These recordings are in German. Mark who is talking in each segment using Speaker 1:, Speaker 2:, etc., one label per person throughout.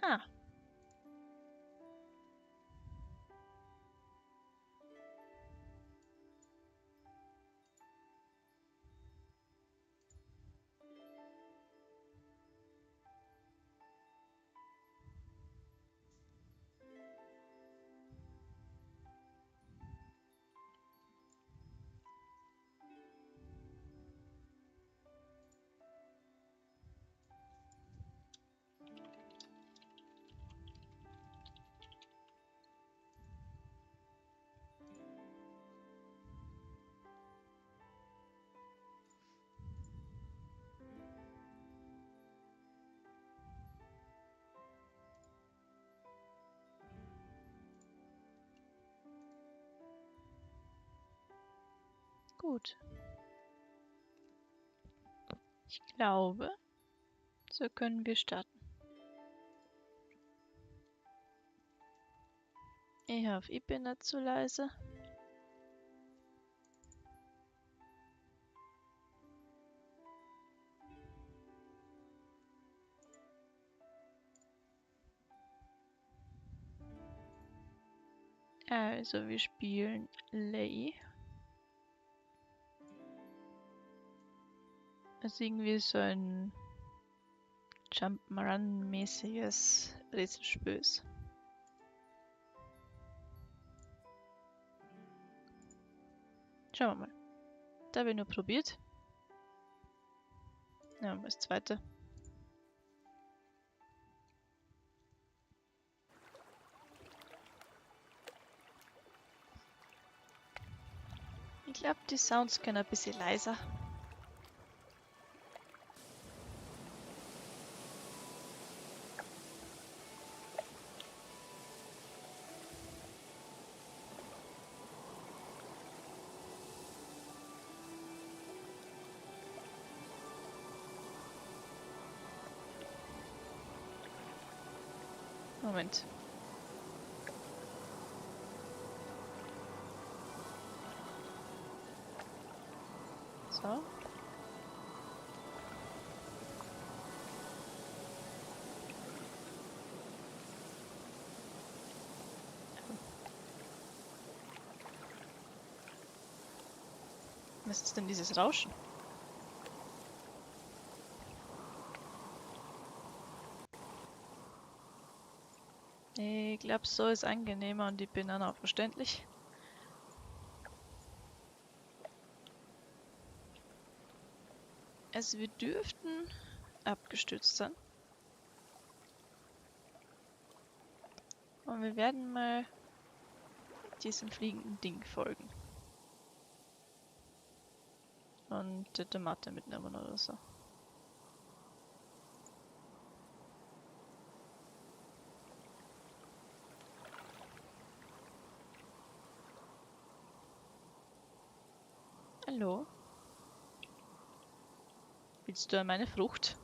Speaker 1: Ah. Gut. Ich glaube, so können wir starten. Ich hoffe, ich bin nicht zu leise. Also, wir spielen Lay. Also irgendwie so ein Jump'n'Run-mäßiges Rätselspiel. Schauen wir mal. Da habe ich nur probiert. Ja, mal das zweite. Ich glaube, die Sounds können ein bisschen leiser. Moment. So. Was ist denn dieses Rauschen? Ich glaube, so ist angenehmer und ich bin dann auch verständlich. Also wir dürften abgestürzt sein. Und wir werden mal diesem fliegenden Ding folgen. Und die Tomate mitnehmen oder so. Hallo? Willst du meine Frucht?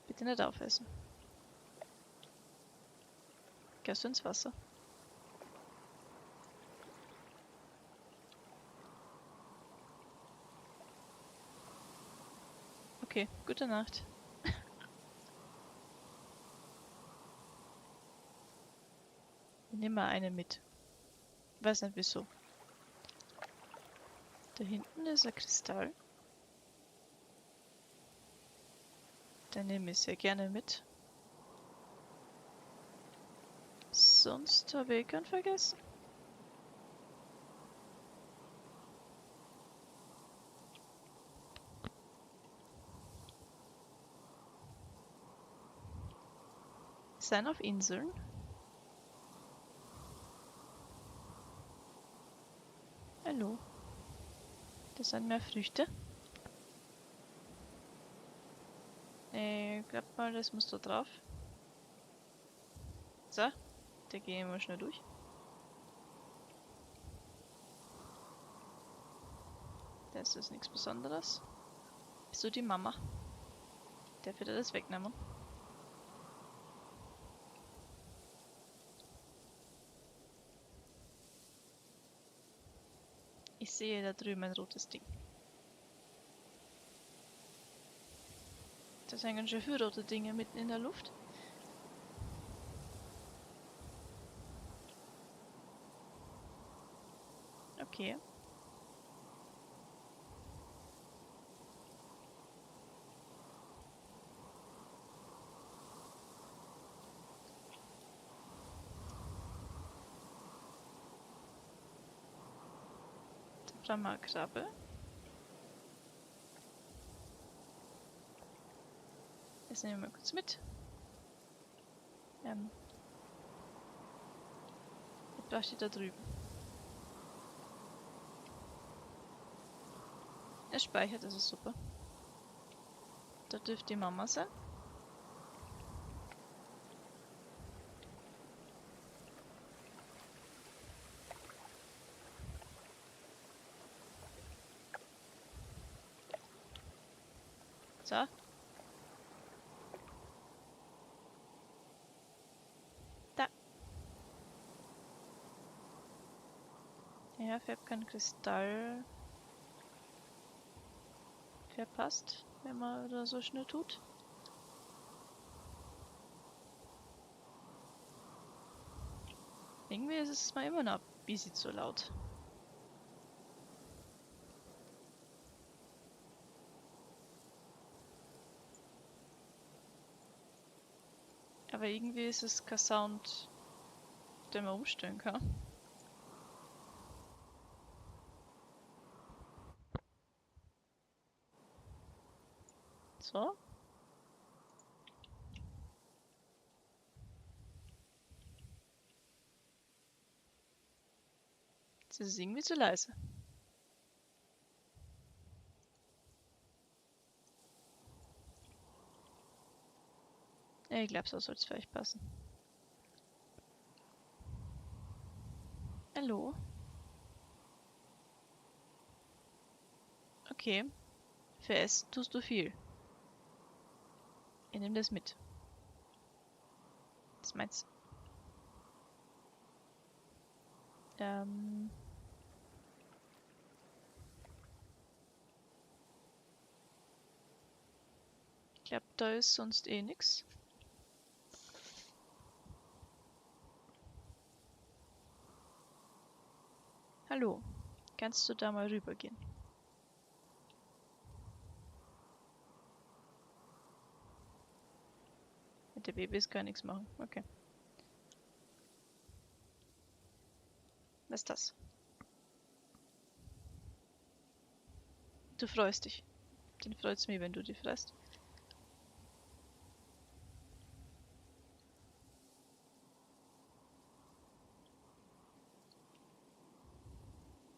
Speaker 1: Bitte nicht aufessen. Gehst du ins Wasser? Okay, gute Nacht. Ich nehme mal eine mit. Weiß nicht wieso. Da hinten ist ein Kristall. Den nehme ich sehr gerne mit. Sonst habe ich keinen vergessen. Sein auf Inseln. Hallo. Das sind mehr Früchte. Ich glaube mal, das muss da drauf. So, da gehen wir schnell durch. Das ist nichts Besonderes. Bist du die Mama? Darf ich dir das wegnehmen? Ich sehe da drüben ein rotes Ding. Da hängen schon viele rote Dinge mitten in der Luft. Okay. Da haben wir eine Krabbe. Das nehmen wir mal kurz mit. Was steht da drüben? Er speichert, das ist super. Da dürfte die Mama sein. So. Da. Ja, färbt kein Kristall. Verpasst, wenn man da so schnell tut. Irgendwie ist es mal immer noch ein bisschen zu laut. Aber irgendwie ist es kein Sound, den man umstellen kann. So. Jetzt ist es irgendwie zu leise. Ja, ich glaube, so soll es vielleicht passen. Hallo? Okay. Für Essen tust du viel. Ich nehme das mit. Was meinst du? Ich glaube, da ist sonst eh nichts. Hallo, kannst du da mal rübergehen? Mit der Babys kann nichts machen. Okay. Was ist das? Du freust dich. Dann freut's mich, wenn du dich freust.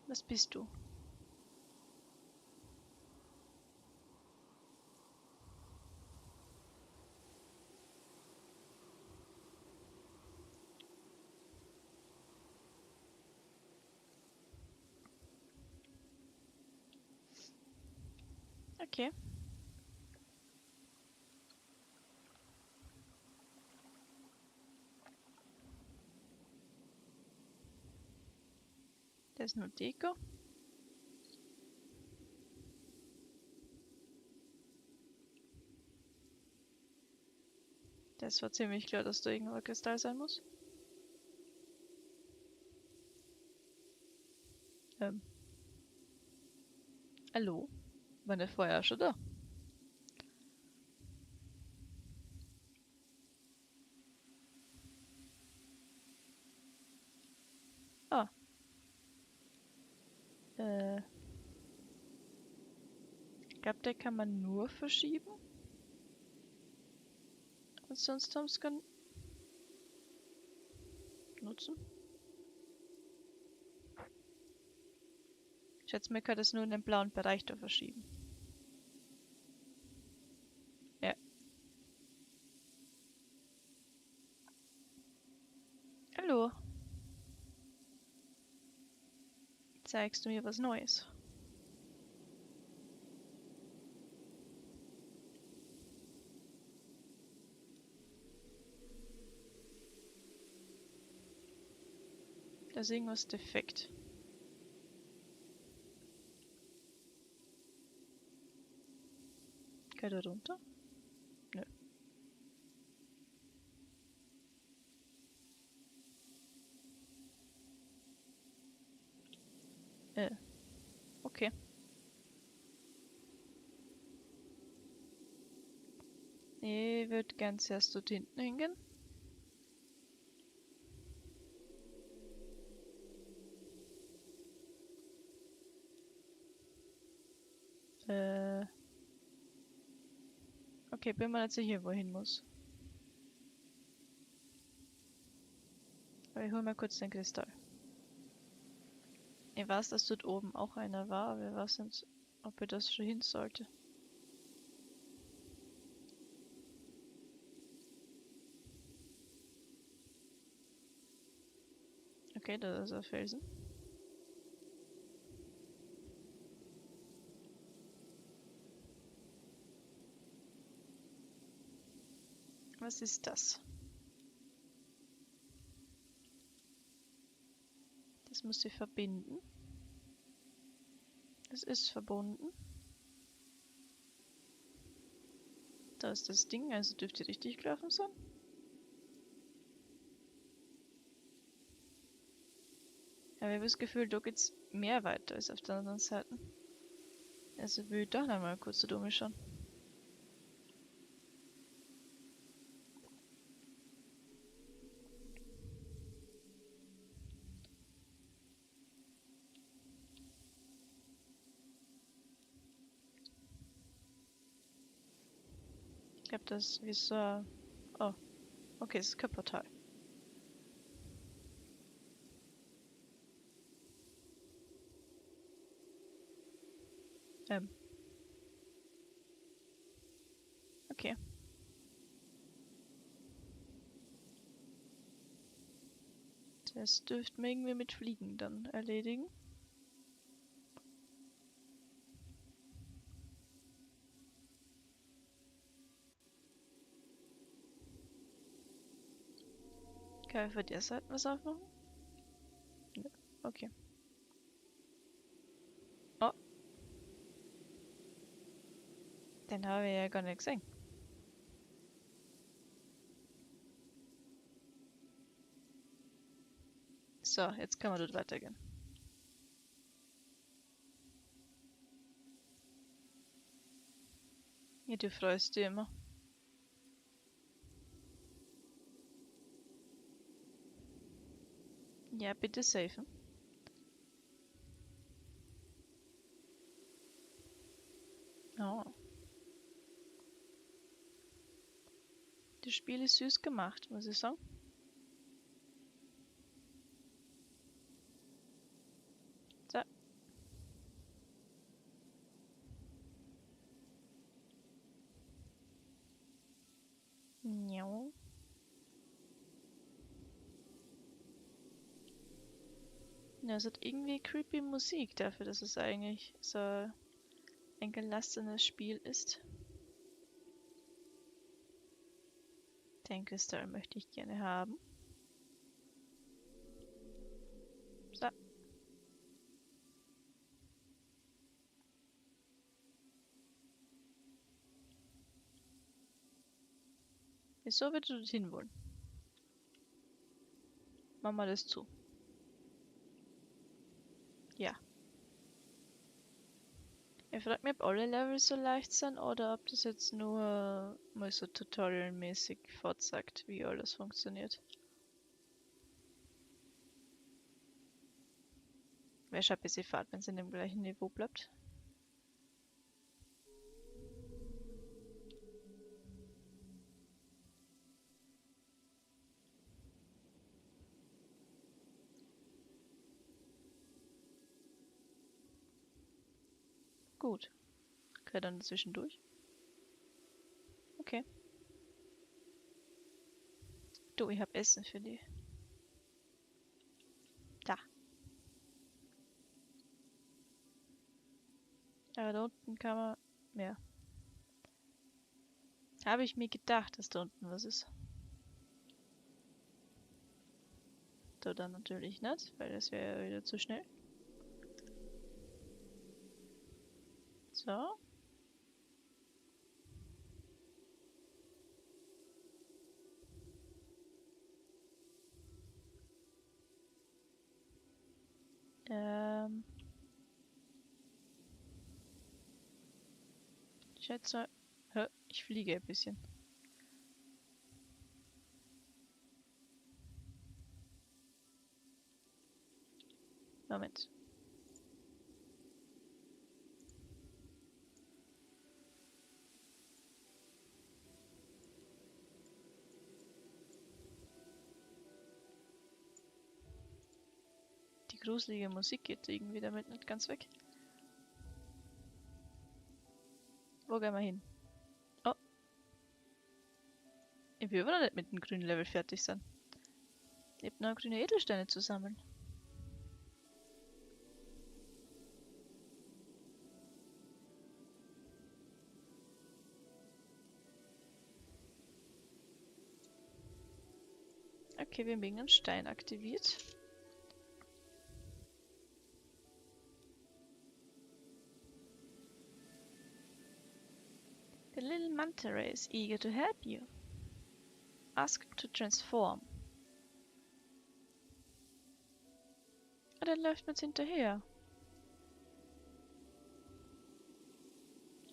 Speaker 1: Was bist du? Okay. Das ist nur Deko. Das war ziemlich klar, dass da irgendwo ein Kristall sein muss. Hallo? War der vorher schon da? Ah. Ich glaube, der kann man nur verschieben. Und sonst haben es können nutzen. Ich schätze, man kann das nur in den blauen Bereich da verschieben. Ja. Hallo. Zeigst du mir was Neues? Da ist irgendwas defekt. Geht da runter? Okay. Ich würde gern zuerst dort hinten hingehen. Okay, bin mir nicht sicher, wo ich hin muss. Aber ich hole mal kurz den Kristall. Ich weiß, dass dort oben auch einer war, aber ich weiß nicht, ob ich das schon hin sollte. Okay, da ist ein Felsen. Was ist das? Das muss ich verbinden. Es ist verbunden. Da ist das Ding, also dürfte richtig gelaufen sein. Aber ich habe das Gefühl, da geht's mehr weiter als auf der anderen Seite. Also will ich doch noch mal kurz da umschauen. Ich glaube, das ist wie so ein... Oh, okay, es ist kein Portal. Okay. Das dürften wir irgendwie mit Fliegen dann erledigen. Kann ich von der Seite was aufmachen? Nö. Okay. Oh. Den habe ich ja gar nicht gesehen. So, jetzt können wir dort weitergehen. Ja, du freust dich immer. Ja, bitte safen. Oh. Das Spiel ist süß gemacht, muss ich sagen. So. Ja. Ja, es hat irgendwie creepy Musik dafür, dass es eigentlich so ein gelassenes Spiel ist. Den Kristall möchte ich gerne haben. So. Wieso würdest du dorthin wollen? Mach mal das zu. Ja. Ich frage mich, ob alle Level so leicht sind oder ob das jetzt nur mal so tutorialmäßig vorzeigt, wie alles funktioniert. Wäre schon ein bisschen fad, wenn es in dem gleichen Niveau bleibt. Gut. Okay, dann zwischendurch. Okay. Du, ich hab Essen für dich. Da. Aber da unten kann man... Ja. Habe ich mir gedacht, dass da unten was ist. Da dann natürlich nicht, weil das wäre ja wieder zu schnell. So. Ähm. schätze... Hä? Ich fliege ein bisschen. Moment. Die gruselige Musik geht irgendwie damit nicht ganz weg. Wo gehen wir hin? Oh. Ich will aber noch nicht mit dem grünen Level fertig sein. Ich hab noch grüne Edelsteine zu sammeln. Okay, wir haben irgendeinen Stein aktiviert. The little manta ray is eager to help you. Ask to transform. Ah, der läuft mir jetzt hinterher.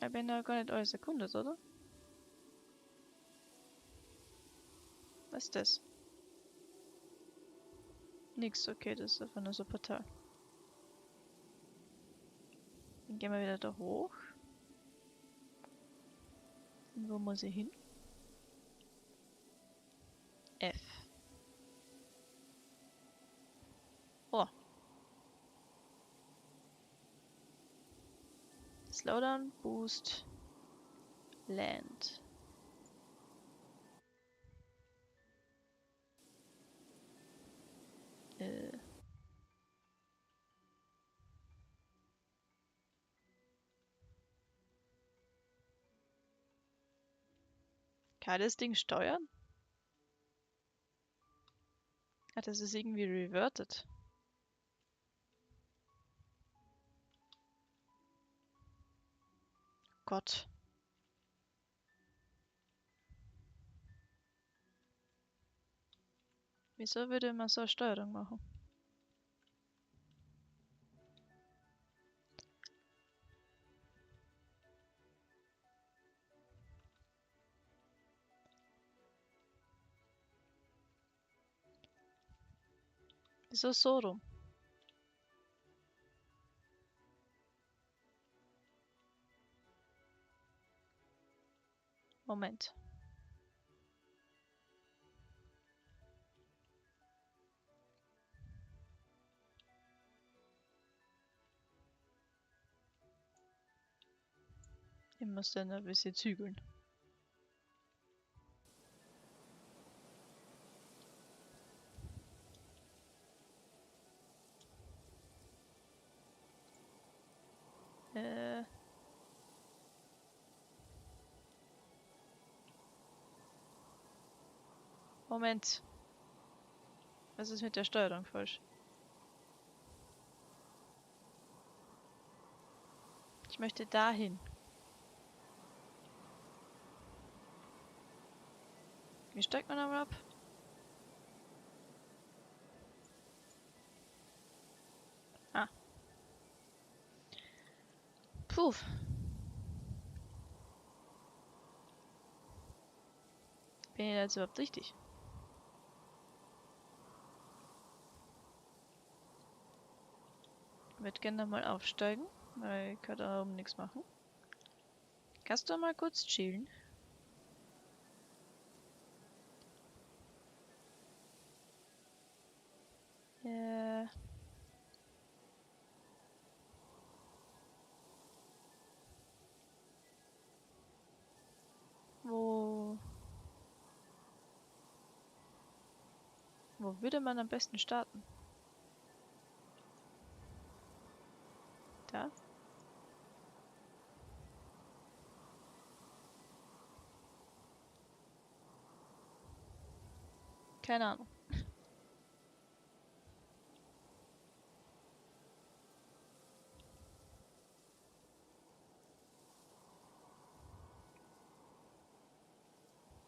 Speaker 1: Aber ja gar nicht alles erkundet, oder? Was ist das? Nix, okay, das ist einfach nur so ein Portal. Dann gehen wir wieder da hoch. Und wo muss ich hin? F. Oh. Slowdown, Boost, Land. Kann das Ding steuern? Ah, das ist irgendwie reverted. Gott. Wieso würde man so eine Steuerung machen? Wieso so rum? Moment. Ich muss dann ein bisschen zügeln. Moment. Was ist mit der Steuerung falsch? Ich möchte dahin. Wie steigt man aber ab? Ah. Puh. Bin ich da jetzt überhaupt richtig? Ich würde gerne mal aufsteigen, weil ich kann da oben nichts machen. Kannst du mal kurz chillen? Ja. Wo... Wo würde man am besten starten? Da? Keine Ahnung.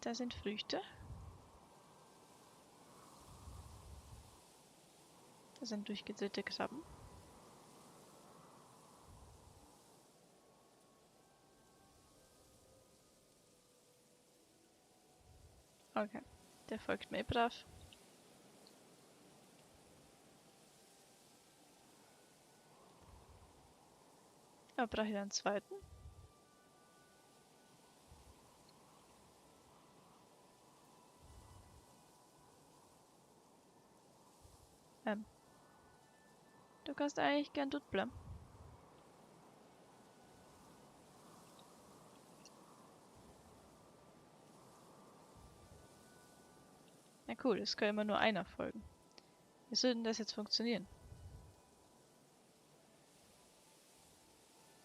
Speaker 1: Da sind Früchte. Da sind durchgedrehte Krabben. Okay. Der folgt mir brav. Aber brauche ich einen zweiten? Du kannst eigentlich gern dort bleiben. Na cool, es kann immer nur einer folgen. Wie soll denn das jetzt funktionieren?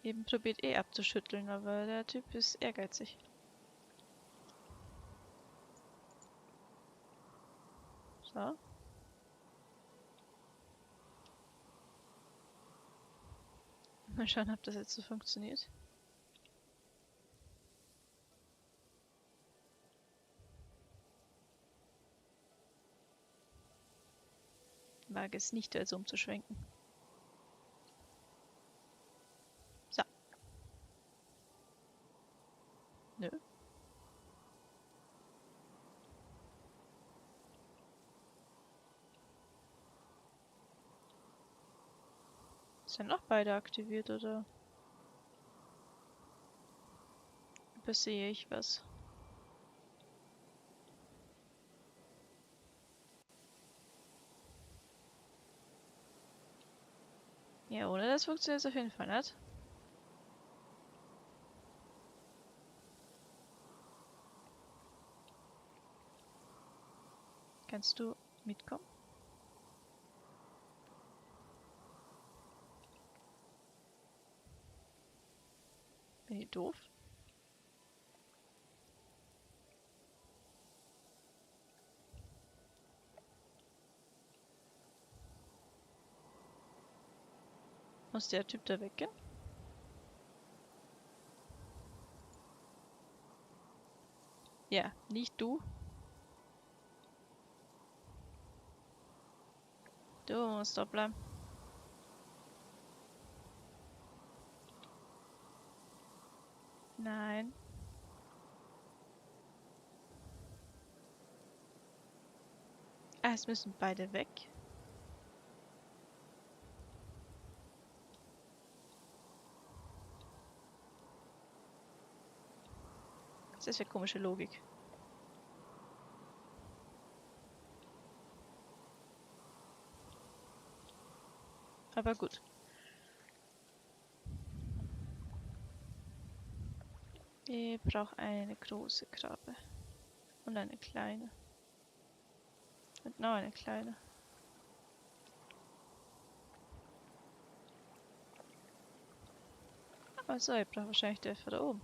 Speaker 1: Eben probiert abzuschütteln, aber der Typ ist ehrgeizig. So. Mal schauen, ob das jetzt so funktioniert. Ich wage es nicht, also umzuschwenken. So. Nö. Sind noch beide aktiviert oder übersehe ich was? Ja, ohne das funktioniert es auf jeden Fall nicht. Kannst du mitkommen? Bin ich doof? Muss der Typ da weggehen? Ja, nicht du. Du musst da bleiben. Nein. Ah, es müssen beide weg. Das ist ja komische Logik. Aber gut. Ich brauche eine große Krabbe. Und eine kleine. Und noch eine kleine. Also, ich brauche wahrscheinlich die von da oben.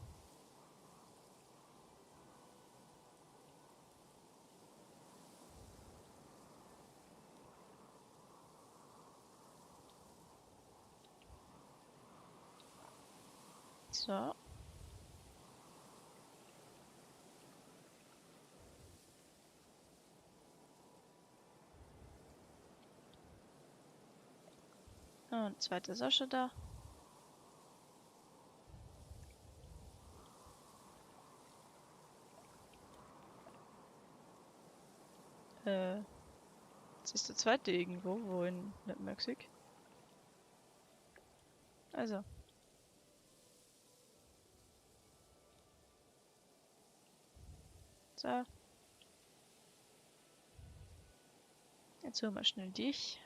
Speaker 1: So. Und zweite ist auch schon da. Jetzt ist der zweite irgendwo, wo in nicht Mexiko. Also. So. Jetzt holen wir schnell dich.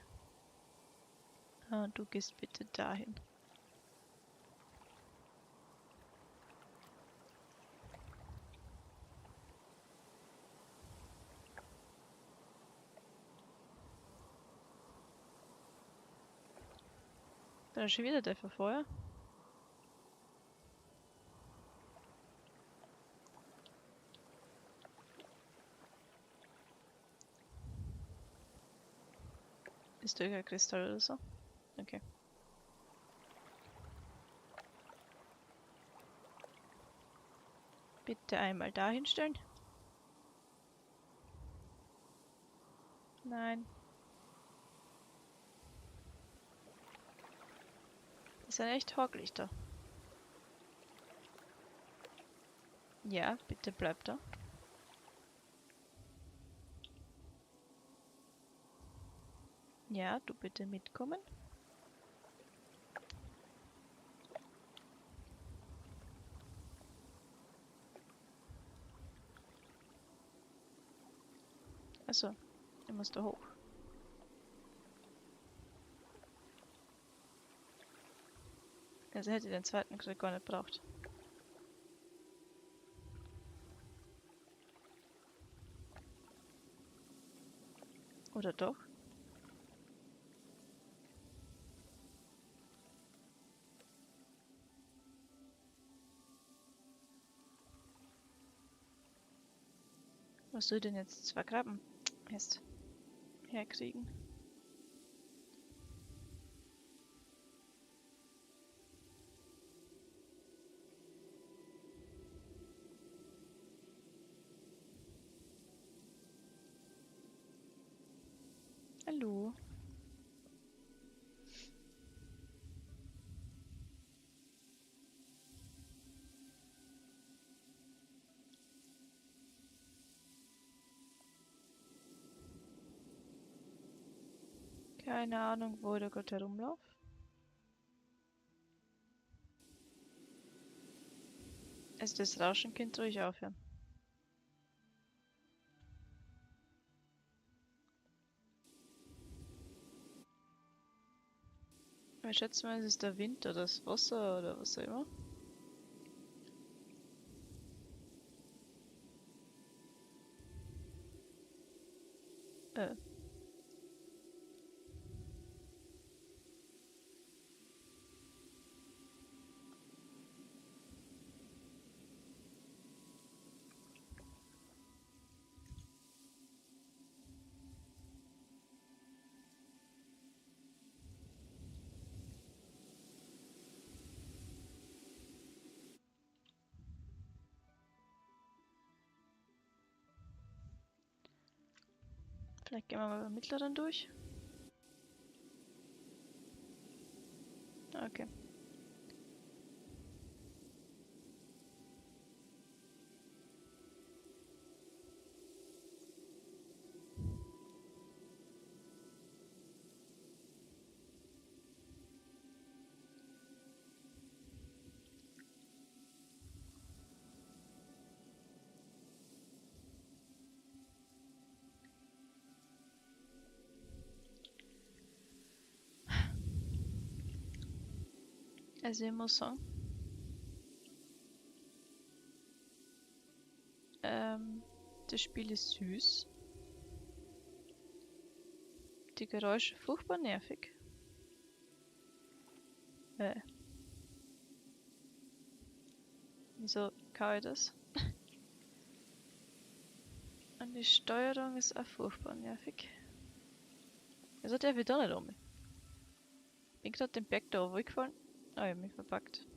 Speaker 1: Und du gehst bitte dahin. Da ist schon wieder der von vorher. Ist der Kristall oder so? Okay. Bitte einmal dahin stellen. Nein. Das sind echt Horglichter. Ja, bitte bleib da. Ja, du bitte mitkommen. Also, ich muss da hoch. Also hätte ich den zweiten Schritt gar nicht braucht. Oder doch? Was soll ich denn jetzt zwei Krabben erst herkriegen? Hallo? Keine Ahnung, wo ich da gerade herumlaufe. Also das Rauschen könnt ruhig aufhören. Ich schätze mal, es ist der Wind oder das Wasser oder was auch immer. Äh. Vielleicht gehen wir mal beim mittleren durch. Okay. Also ich muss sagen, das Spiel ist süß. Die Geräusche furchtbar nervig. Wieso kann ich das? Und die Steuerung ist auch furchtbar nervig. Also darf ich da nicht um. Bin gerade den Berg da runtergefallen. Ah, ich hab mich verpackt.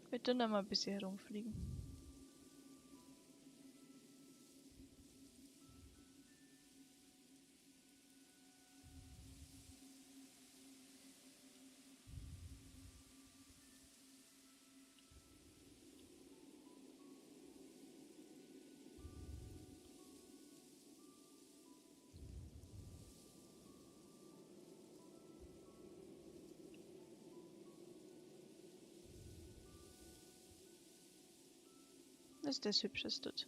Speaker 1: Wir tun noch mal ein bisschen herumfliegen. Das ist das Hübsches dort.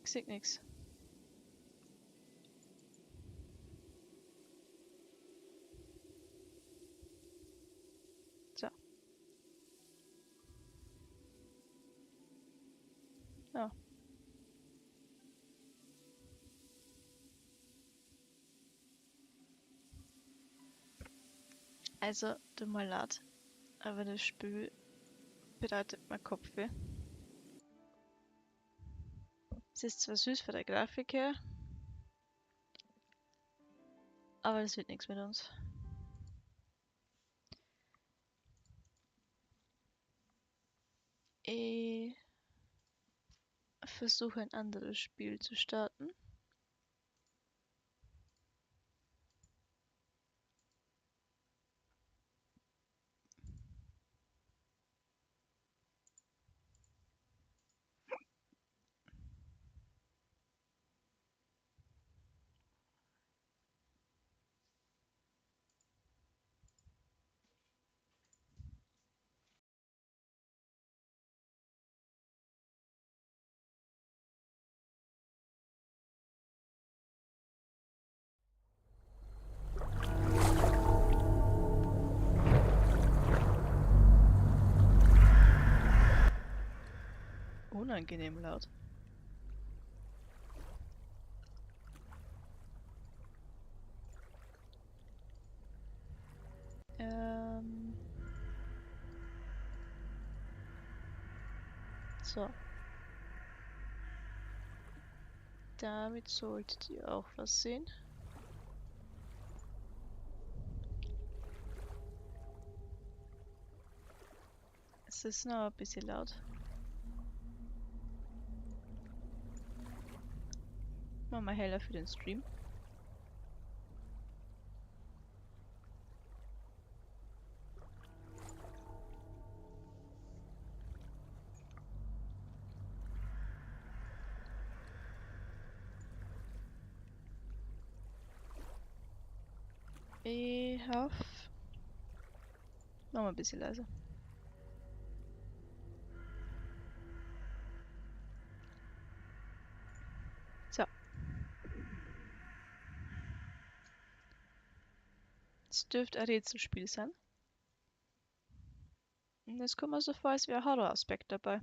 Speaker 1: Ich sehe nichts. So. Ja. Also, tut mir leid, aber das Spiel bereitet mir Kopfweh. Es ist zwar süß von der Grafik her, aber das wird nichts mit uns. Ich versuche ein anderes Spiel zu starten. Unangenehm laut. So. Damit solltet ihr auch was sehen. Es ist noch ein bisschen laut. Machen wir heller für den Stream. Ich hoffe. Machen wir ein bisschen leiser. So. Es dürfte ein Rätselspiel sein. Und es kommt mir so vor, als wäre ein Horroraspekt dabei.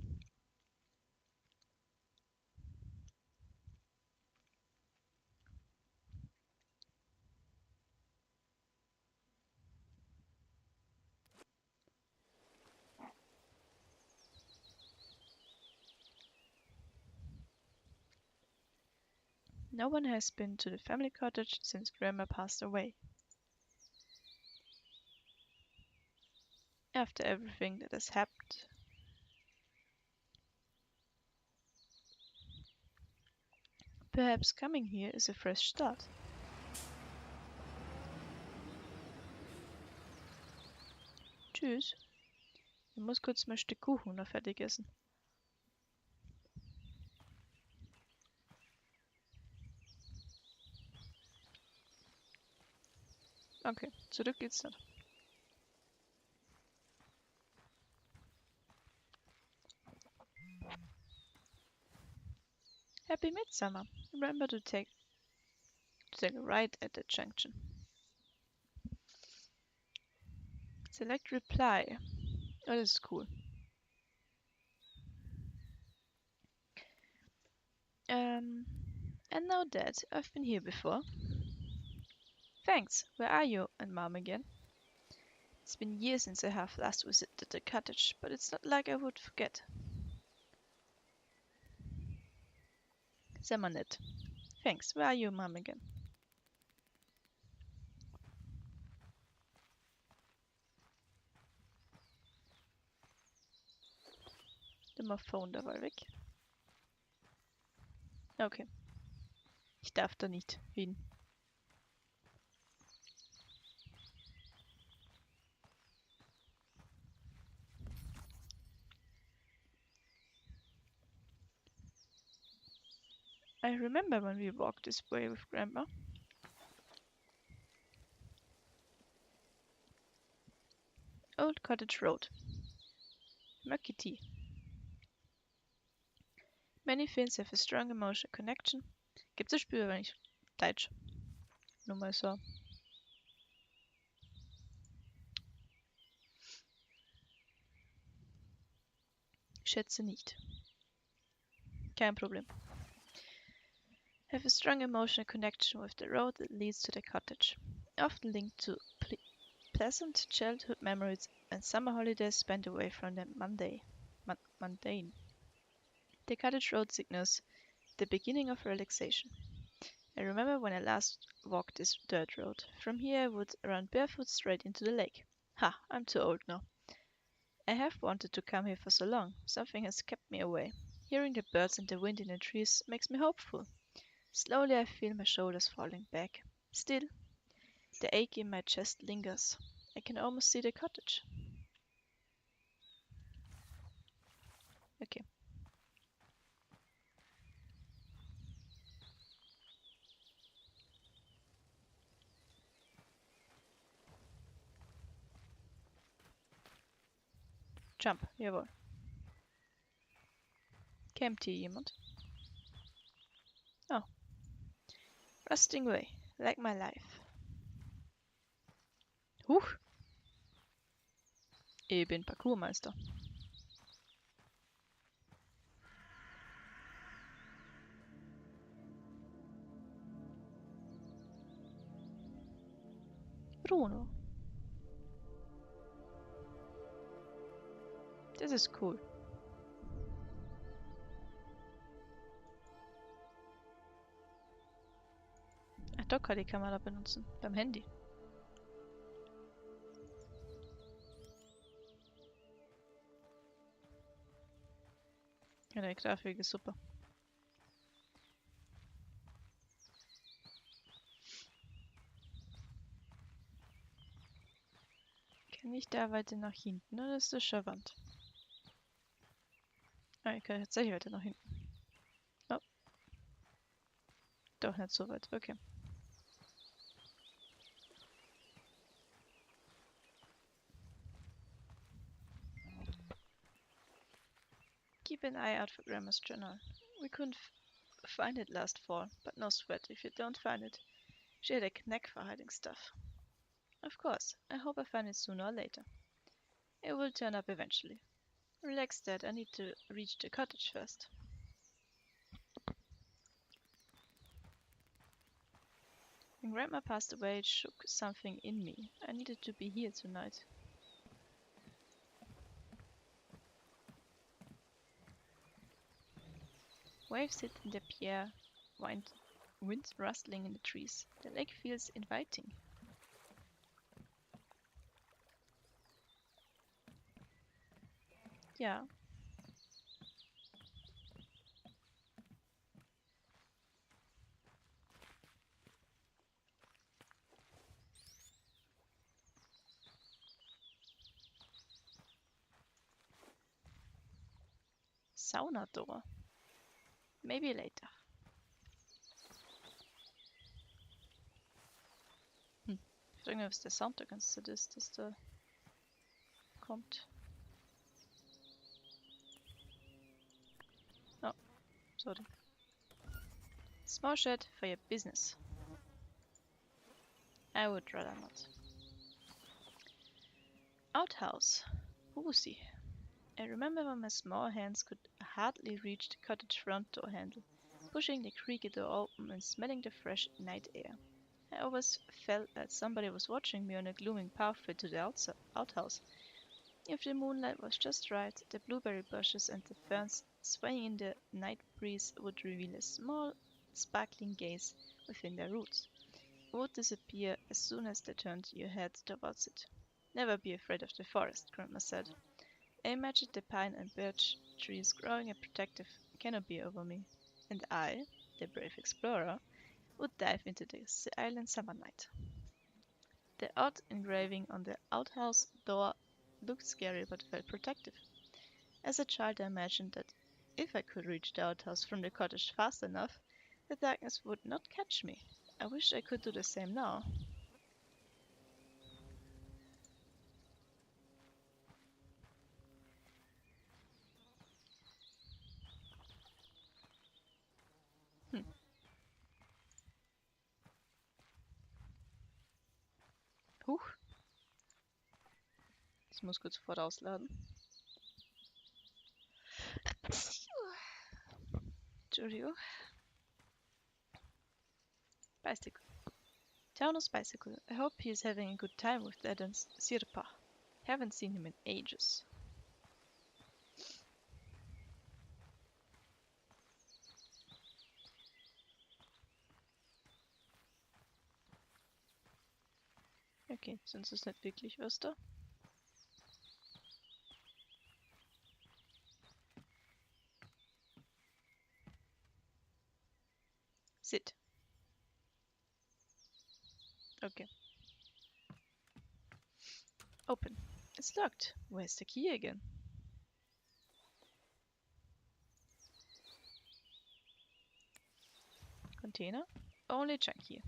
Speaker 1: No one has been to the family cottage since Grandma passed away. After everything that has happened. Perhaps coming here is a fresh start. Tschüss. Ich muss kurz mein Stück Kuchen noch fertig essen. Okay, zurück geht's nicht. Happy Midsummer. Remember to take a right at the junction. Select reply. Oh, das ist cool. And now Dad, I've been here before. Thanks. Where are you and Mom again? It's been years since I have last visited the cottage, but it's not like I would forget. Sehr mal nett. Thanks. Where are you, Mom again? Immer Phone dabei weg. Okay. Ich darf da nicht hin. I remember when we walked this way with Grandma. Old Cottage Road. Murky tea. Many things have a strong emotional connection. Gibt's das Spiel aber nicht. Deutsch. Nur mal so. Schätze nicht. Kein Problem. Have a strong emotional connection with the road that leads to the cottage. Often linked to pleasant childhood memories and summer holidays spent away from the mundane. The cottage road signals the beginning of relaxation. I remember when I last walked this dirt road. From here I would run barefoot straight into the lake. Ha, I'm too old now. I have wanted to come here for so long. Something has kept me away. Hearing the birds and the wind in the trees makes me hopeful. Slowly I feel my shoulders falling back. Still, the ache in my chest lingers. I can almost see the cottage. Okay. Jump, jawohl. Campt hier jemand? Oh. Rusting away, like my life. Huch! Ich bin Parkourmeister. Bruno. Das ist cool. Ach, da kann ich die Kamera benutzen. Beim Handy. Ja, die Grafik ist super. Kann ich da weiter nach hinten? Oder ist das schon Wand? Ah, ich kann tatsächlich weiter nach hinten. Oh. Doch nicht so weit. Okay. Keep an eye out for Grandma's journal. We couldn't find it last fall, but no sweat if you don't find it. She had a knack for hiding stuff. Of course, I hope I find it sooner or later. It will turn up eventually. Relax, Dad, I need to reach the cottage first. When Grandma passed away, it shook something in me. I needed to be here tonight. Waves hit in the pier, wind rustling in the trees. The lake feels inviting. Ja. Sauna door. Maybe later. Ich frage mich, was der Soundtrack instead ist, dass da kommt. Oh, sorry. Small shed for your business. I would rather not. Outhouse. Woozy. I remember when my small hands could hardly reach the cottage front door handle, pushing the creaky door open and smelling the fresh night air. I always felt that somebody was watching me on a glooming pathway to the outhouse. If the moonlight was just right, the blueberry bushes and the ferns swaying in the night breeze would reveal a small, sparkling gaze within their roots. It would disappear as soon as they turned your head towards it. Never be afraid of the forest, Grandma said. I imagined the pine and birch trees growing a protective canopy over me, and I, the brave explorer, would dive into the silent summer night. The odd engraving on the outhouse door looked scary but felt protective. As a child, I imagined that if I could reach the outhouse from the cottage fast enough, the darkness would not catch me. I wish I could do the same now. Huch. Ich muss kurz vorausladen. Entschuldigung. Bicycle. Tauno's bicycle. I hope he is having a good time with Dad and Sirpa. Haven't seen him in ages. Okay, sonst ist nicht wirklich was da. Sit. Okay. Open. It's locked. Where's the key again? Container? Only junk here.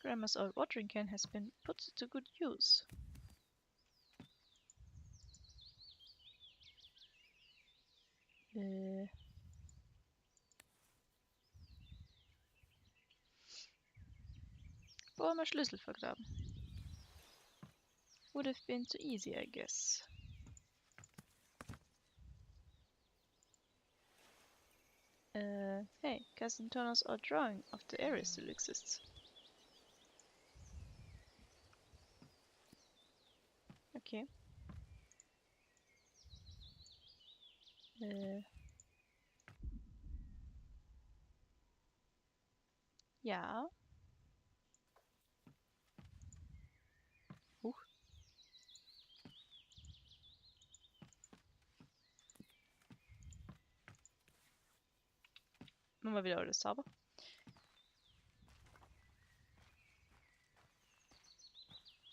Speaker 1: Grandma's old watering can has been put to good use. Wo haben wir Schlüssel vergraben? Would have been too easy, I guess. Hey, Cousin Turner's old drawing of the area still exists. Okay. Ja. Huch. Machen wir wieder alles sauber.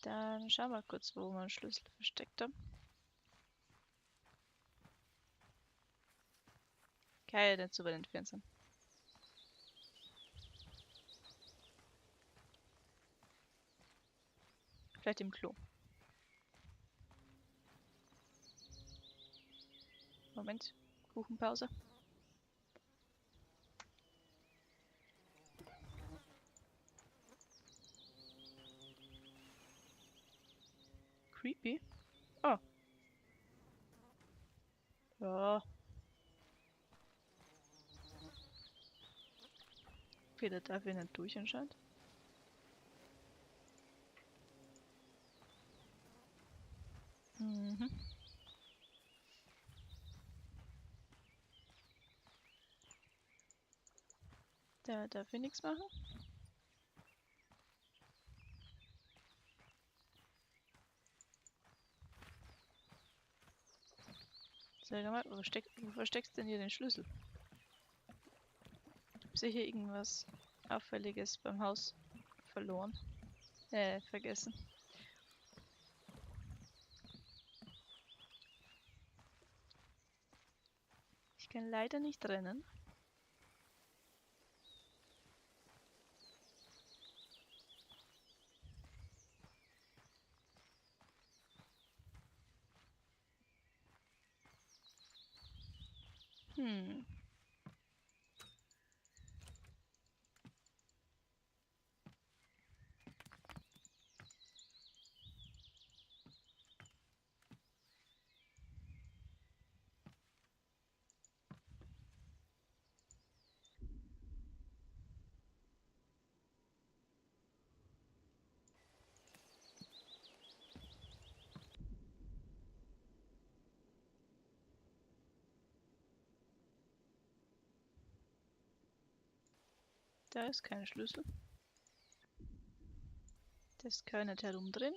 Speaker 1: Dann schauen wir kurz, wo wir den Schlüssel versteckt haben. Kann ja nicht so weit entfernt sein. Vielleicht im Klo. Moment. Kuchenpause. Creepy. Oh. Ja. Okay, da darf ich nicht durch anscheinend. Mhm. Da darf ich nichts machen. Sag mal, wo versteckst du denn hier den Schlüssel? Hab sicher irgendwas Auffälliges beim Haus verloren. Vergessen. Ich kann leider nicht rennen. Hm. Da ist kein Schlüssel. Das kann ich nicht herumdrehen.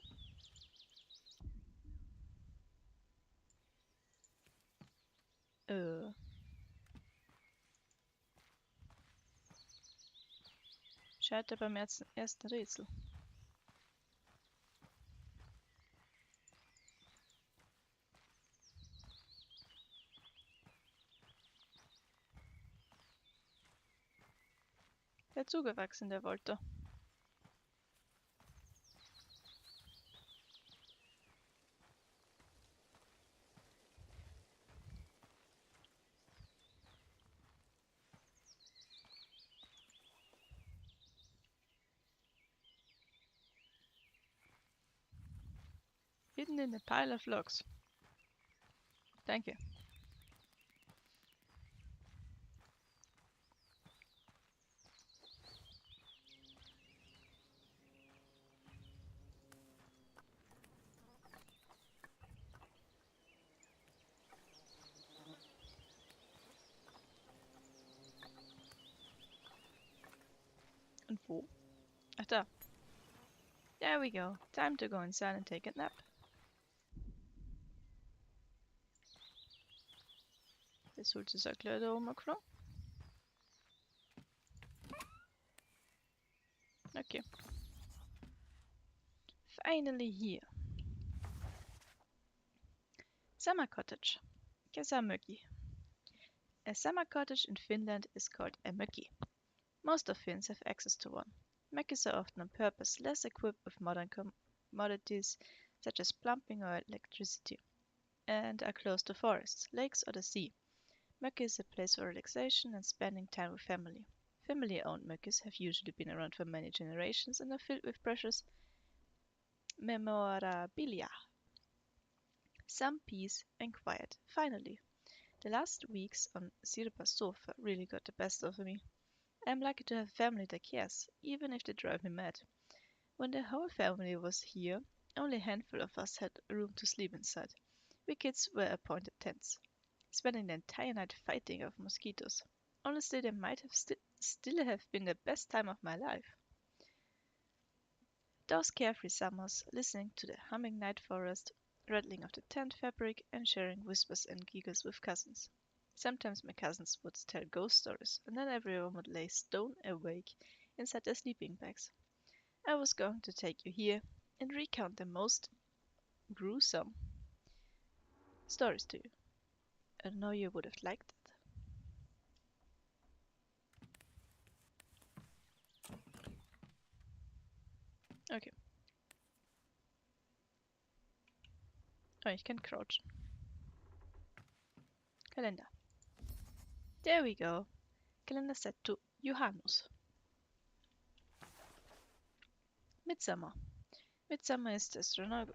Speaker 1: Scheitert beim ersten Rätsel. Der zugewachsen, der wollte. Hidden in a pile of logs. Danke. Und wo? Ach da. There we go. Time to go inside and take a nap. Det sollte så glöda om också. Okay. Finally here. Summer cottage. Kesämökki. A summer cottage in Finland is called a mökki. Most of Finns have access to one. Mökkis are often on purpose less equipped with modern commodities such as plumbing or electricity, and are close to forests, lakes, or the sea. Mökki is a place for relaxation and spending time with family. Family-owned mökkis have usually been around for many generations and are filled with precious memorabilia. Some peace and quiet. Finally, the last weeks on Sirpa's sofa really got the best of me. I'm lucky to have a family that cares, even if they drive me mad. When the whole family was here, only a handful of us had a room to sleep inside. We kids were appointed tents, spending the entire night fighting off mosquitoes. Honestly, they might have still have been the best time of my life. Those carefree summers, listening to the humming night forest, rattling of the tent fabric, and sharing whispers and giggles with cousins. Sometimes my cousins would tell ghost stories, and then everyone would lay stone awake inside their sleeping bags. I was going to take you here and recount the most gruesome stories to you. I know you would have liked it. Okay. Oh, ich kann crouchen. Kalender. There we go. Kalender set to Johannes. Midsummer. Midsummer is the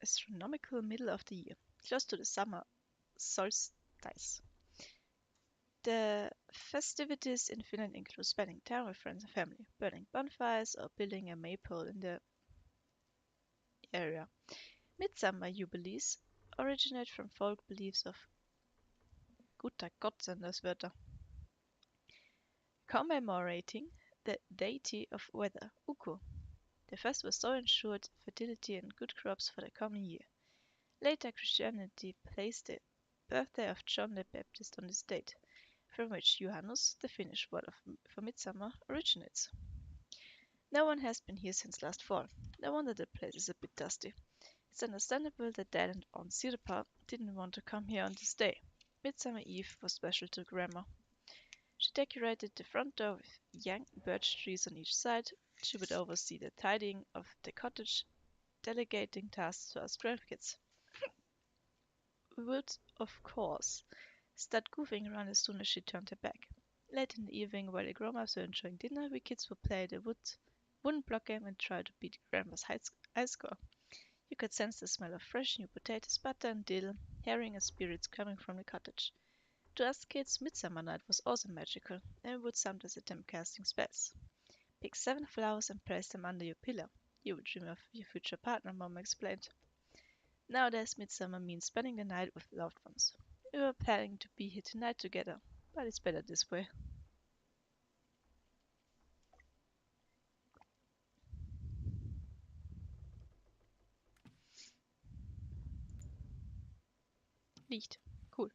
Speaker 1: astronomical middle of the year, close to the summer solstice. The festivities in Finland include spending time with friends and family, burning bonfires, or building a maypole in the area. Midsummer jubilees originate from folk beliefs of guter Gott sind das Wörter, commemorating the deity of weather, Ukko. The festival so ensured fertility and good crops for the coming year. Later, Christianity placed the birthday of John the Baptist on this date, from which Johannes, the Finnish word for midsummer, originates. No one has been here since last fall. No wonder the place is a bit dusty. It's understandable that Dad and Aunt Sirpa didn't want to come here on this day. Midsummer Eve was special to Grandma. She decorated the front door with young birch trees on each side. She would oversee the tidying of the cottage, delegating tasks to us grandkids. We would, of course, start goofing around as soon as she turned her back. Late in the evening, while the grown-ups were enjoying dinner, we kids would play the wooden block game and try to beat Grandma's high score. You could sense the smell of fresh new potatoes, butter and dill, herring and spirits coming from the cottage. To us kids, Midsummer Night was also magical, and we would sometimes attempt casting spells. Pick 7 flowers and place them under your pillow. You would dream of your future partner, Mom explained. Nowadays, Midsummer means spending the night with loved ones. We were planning to be here tonight together, but it's better this way. Licht. Cool.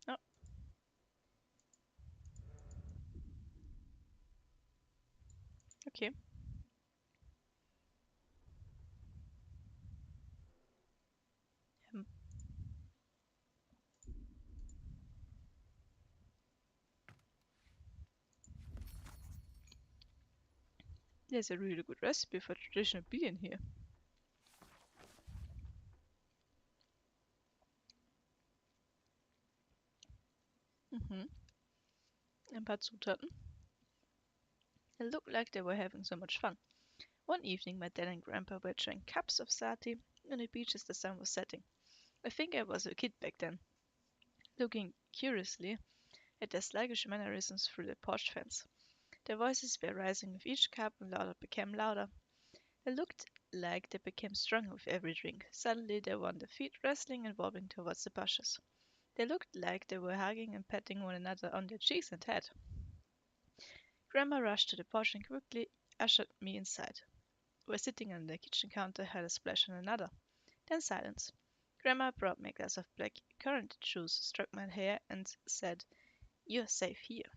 Speaker 1: Oh. Okay. There's a really good recipe for traditional beer in here. Ein paar Zutaten. It looked like they were having so much fun. One evening, my dad and Grandpa were trying cups of sati on the beach as the sun was setting. I think I was a kid back then, looking curiously at their sluggish mannerisms through the porch fence. Their voices were rising with each cup and became louder. They looked like they became stronger with every drink. Suddenly they were on their feet, wrestling and wobbling towards the bushes. They looked like they were hugging and patting one another on their cheeks and head. Grandma rushed to the porch and quickly ushered me inside. We were sitting on the kitchen counter, had a splash on another. Then silence. Grandma brought me a glass of black currant juice, stroked my hair, and said, "You're safe here."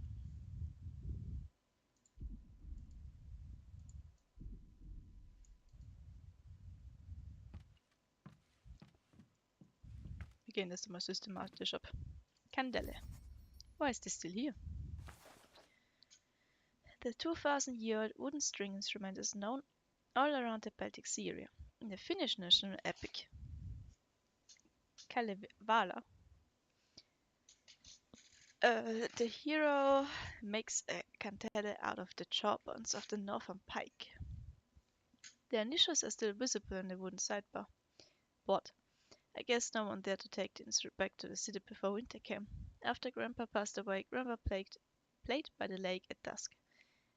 Speaker 1: Wir gehen das mal systematisch ab. Candele. Why is this still here? The 2,000-year-old wooden string instrument is known all around the Baltic Sea area. In the Finnish national epic, Kalevala, the hero makes a candele out of the jawbones of the northern pike. The initials are still visible on the wooden sidebar. But I guess no one dared to take the instrument back to the city before winter came. After Grandpa passed away, Grandma played by the lake at dusk.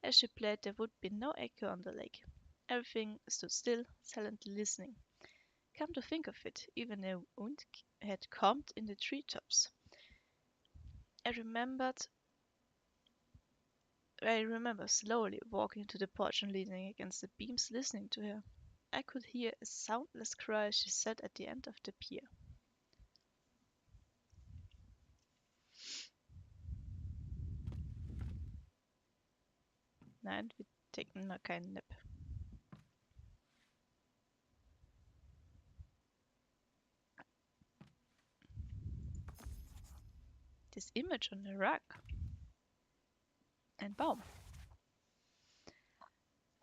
Speaker 1: As she played, there would be no echo on the lake. Everything stood still, silently listening. Come to think of it, even the wind had calmed in the treetops. I remember slowly walking to the porch and leaning against the beams, listening to her. I could hear a soundless cry as she sat at the end of the pier. Nein, wir taken noch keinen Nap. This image on the rug. Ein Baum.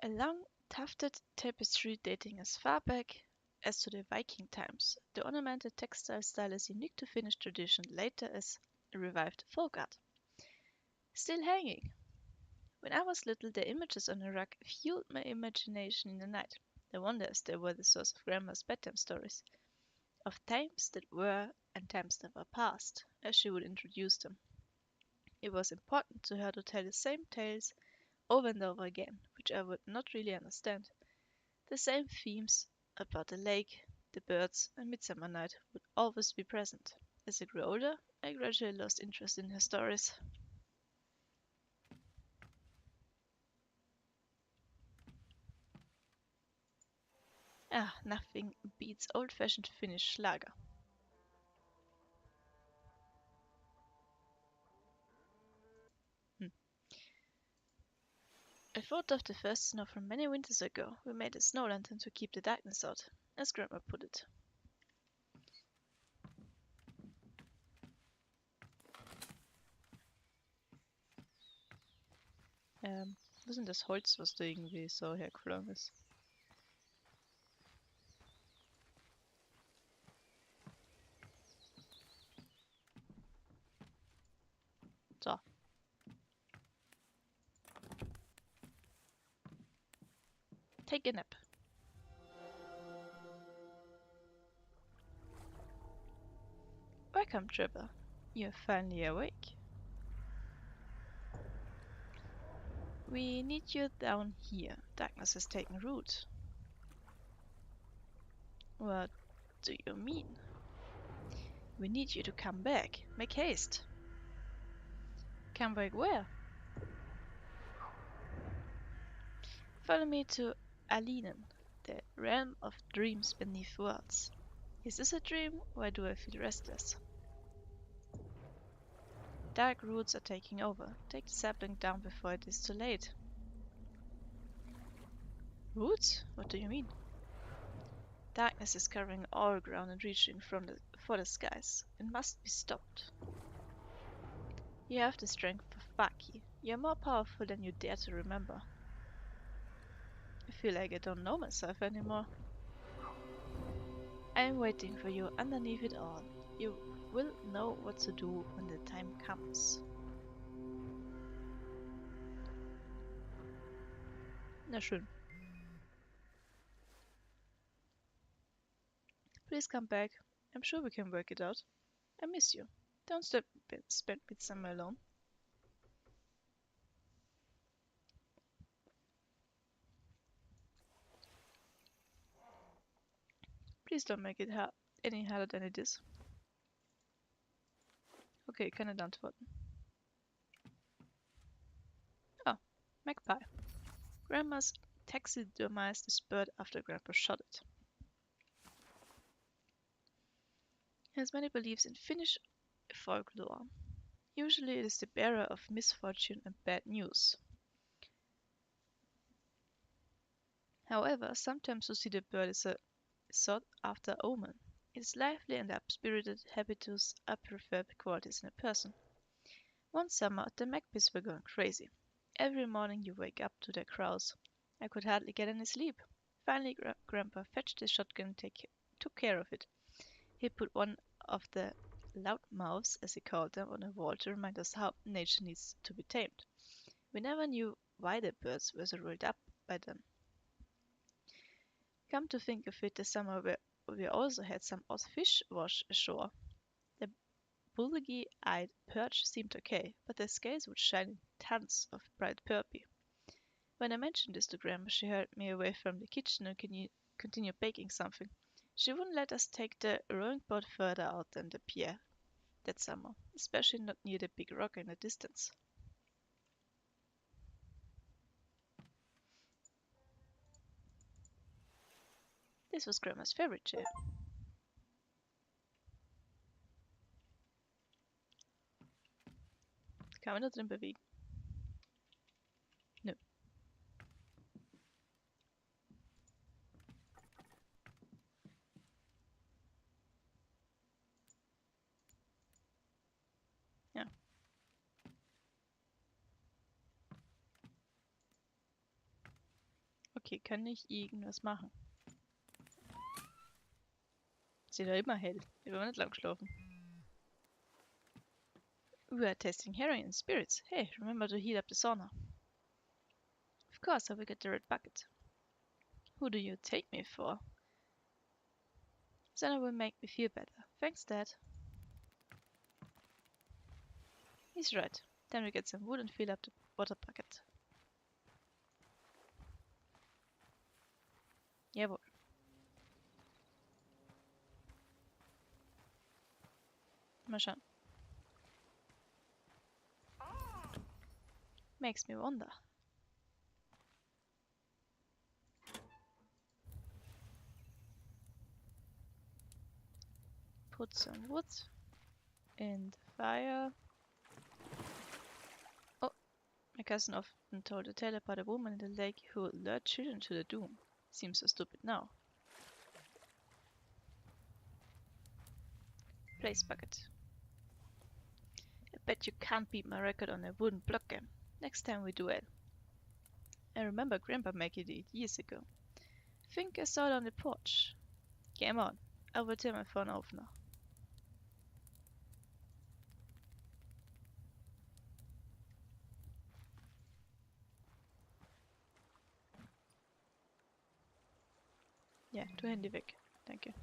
Speaker 1: A long, tufted tapestry dating as far back as to the Viking times. The ornamented textile style is unique to Finnish tradition, later as revived folk art. Still hanging. When I was little, the images on the rug fueled my imagination in the night. I wonder if they were the source of Grandma's bedtime stories, of times that were and times that were past, as she would introduce them. It was important to her to tell the same tales over and over again, which I would not really understand. The same themes about the lake, the birds, and Midsummer Night would always be present. As I grew older, I gradually lost interest in her stories. Nothing beats old-fashioned Finnish Schlager. I thought of the first snow from many winters ago. We made a snow lantern to keep the darkness out, as Grandma put it. Was denn das Holz, was da irgendwie so hergeflogen ist? So. Take a nap. Welcome, Trevor. You're finally awake. We need you down here. Darkness has taken root. What do you mean? We need you to come back. Make haste. Come back where? Follow me to Alinen, the realm of dreams beneath worlds. Is this a dream? Why do I feel restless? Dark roots are taking over. Take the sapling down before it is too late. Roots? What do you mean? Darkness is covering all ground and reaching for the skies. It must be stopped. You have the strength of Baki. You're more powerful than you dare to remember. I feel like I don't know myself anymore. I am waiting for you underneath it all. You will know what to do when the time comes. Na schön. Please come back. I'm sure we can work it out. I miss you. Don't spend midsummer alone. Please don't make it any harder than it is. Okay, ich kann nicht antworten. Oh, magpie. Grandma's taxidermized this bird after Grandpa shot it. has many beliefs in Finnish folklore. Usually it is the bearer of misfortune and bad news. However, sometimes to see the bird is a sought-after omen. Its lively and up-spirited habitus are preferred qualities in a person. One summer, the magpies were going crazy. Every morning you wake up to their crows. I could hardly get any sleep. Finally, Grandpa fetched his shotgun and took care of it. He put one of the loudmouths, as he called them, on a wall to remind us how nature needs to be tamed. We never knew why the birds were so rolled up by them. Come to think of it, the summer we also had some odd fish wash ashore. The bulgy-eyed perch seemed okay, but their scales would shine in tons of bright purple. When I mentioned this to Grandma, she hurried me away from the kitchen and continued baking something. She wouldn't let us take the rowing boat further out than the pier that summer, especially not near the big rock in the distance. This was Grandma's favorite chair. Kann man da drin bewegen? Nö. Ja. Okay, kann ich irgendwas machen? Ist ja doch immer hell. Wir wollen nicht lang schlafen. We are testing heroin and spirits. Hey, remember to heat up the sauna. Of course, I will get the red bucket. Who do you take me for? Sauna will make me feel better. Thanks, Dad. He's right. Then we get some wood and fill up the water bucket. Jawohl. Mal schauen. Makes me wonder. Put some wood in the fire. Oh, my cousin often told a tale about a woman in the lake who lured children to the doom. Seems so stupid now. Place bucket. I bet you can't beat my record on a wooden block game. Next time we duel. I remember Grandpa making it years ago. Think I saw it on the porch. Game on. I will turn my phone off now. Ja, tu Handy weg. Danke.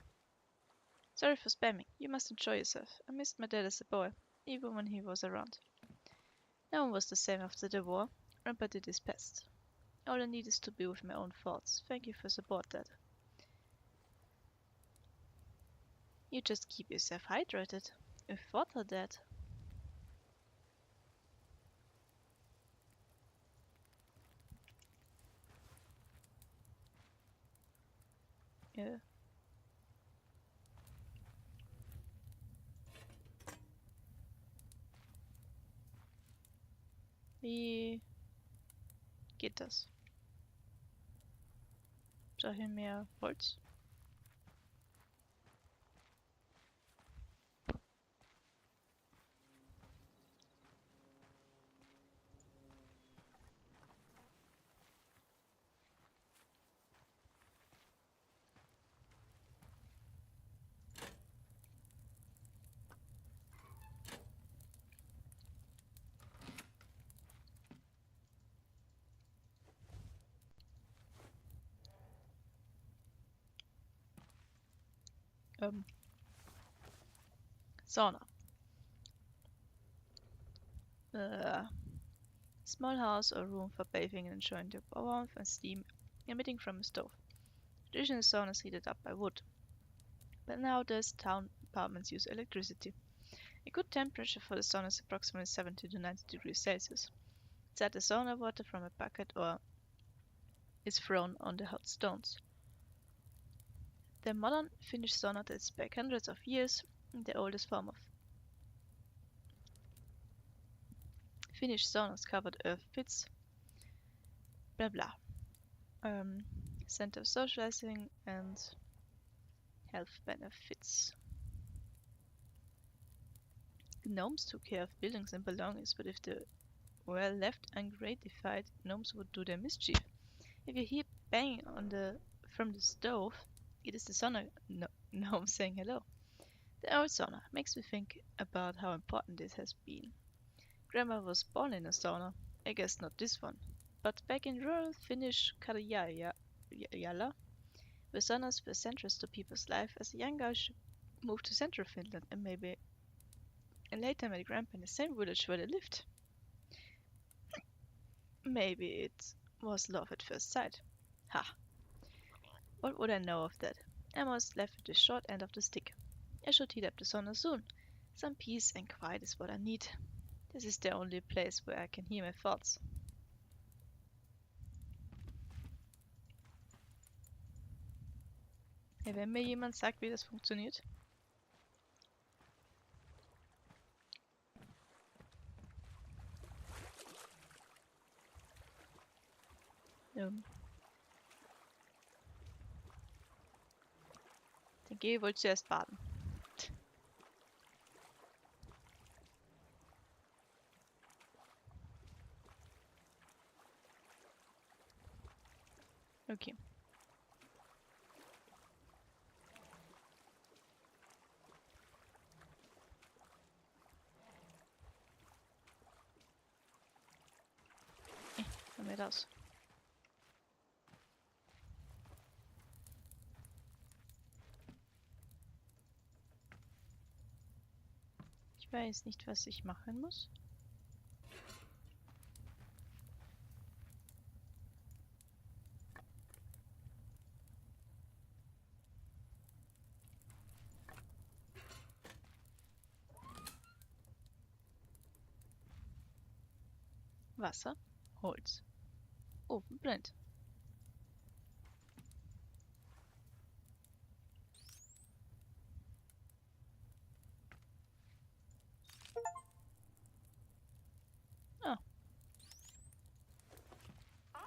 Speaker 1: Sorry for spamming. You must enjoy yourself. I missed my dad as a boy, even when he was around. No one was the same after the war. Grandpa did his best. All I need is to be with my own thoughts. Thank you for support, Dad. You just keep yourself hydrated. With water, Dad. Ja. Wie geht das? Brauche ich mehr Holz? Sauna. Small house or room for bathing and enjoying the warmth and steam emitting from a stove. Traditional sauna is heated up by wood. But nowadays town apartments use electricity. A good temperature for the sauna is approximately 70 to 90 degrees Celsius. Inside the sauna, water from a bucket or is thrown on the hot stones. The modern Finnish sauna dates back hundreds of years the oldest form of Finnish saunas covered earth pits, blah blah. Center of socializing and health benefits. Gnomes took care of buildings and belongings, but if they were left ungratified, gnomes would do their mischief. If you hear banging from the stove, it is the sauna gnome saying hello. The old sauna makes me think about how important this has been. Grandma was born in a sauna, I guess not this one, but back in rural Finnish Karjala, where saunas were central to people's life, as a young girl she moved to central Finland and later met Grandpa in the same village where they lived. Maybe it was love at first sight. Ha! What would I know of that? Emma was left with the short end of the stick. I should heat up the sauna soon. Some peace and quiet is what I need. This is the only place where I can hear my thoughts. Hey, wenn mir jemand sagt, wie das funktioniert. Dann gehe ich wohl zuerst baden. Okay. Haben wir das. Ich weiß nicht, was ich machen muss. Wasser, Holz. Ofen brennt. Ah.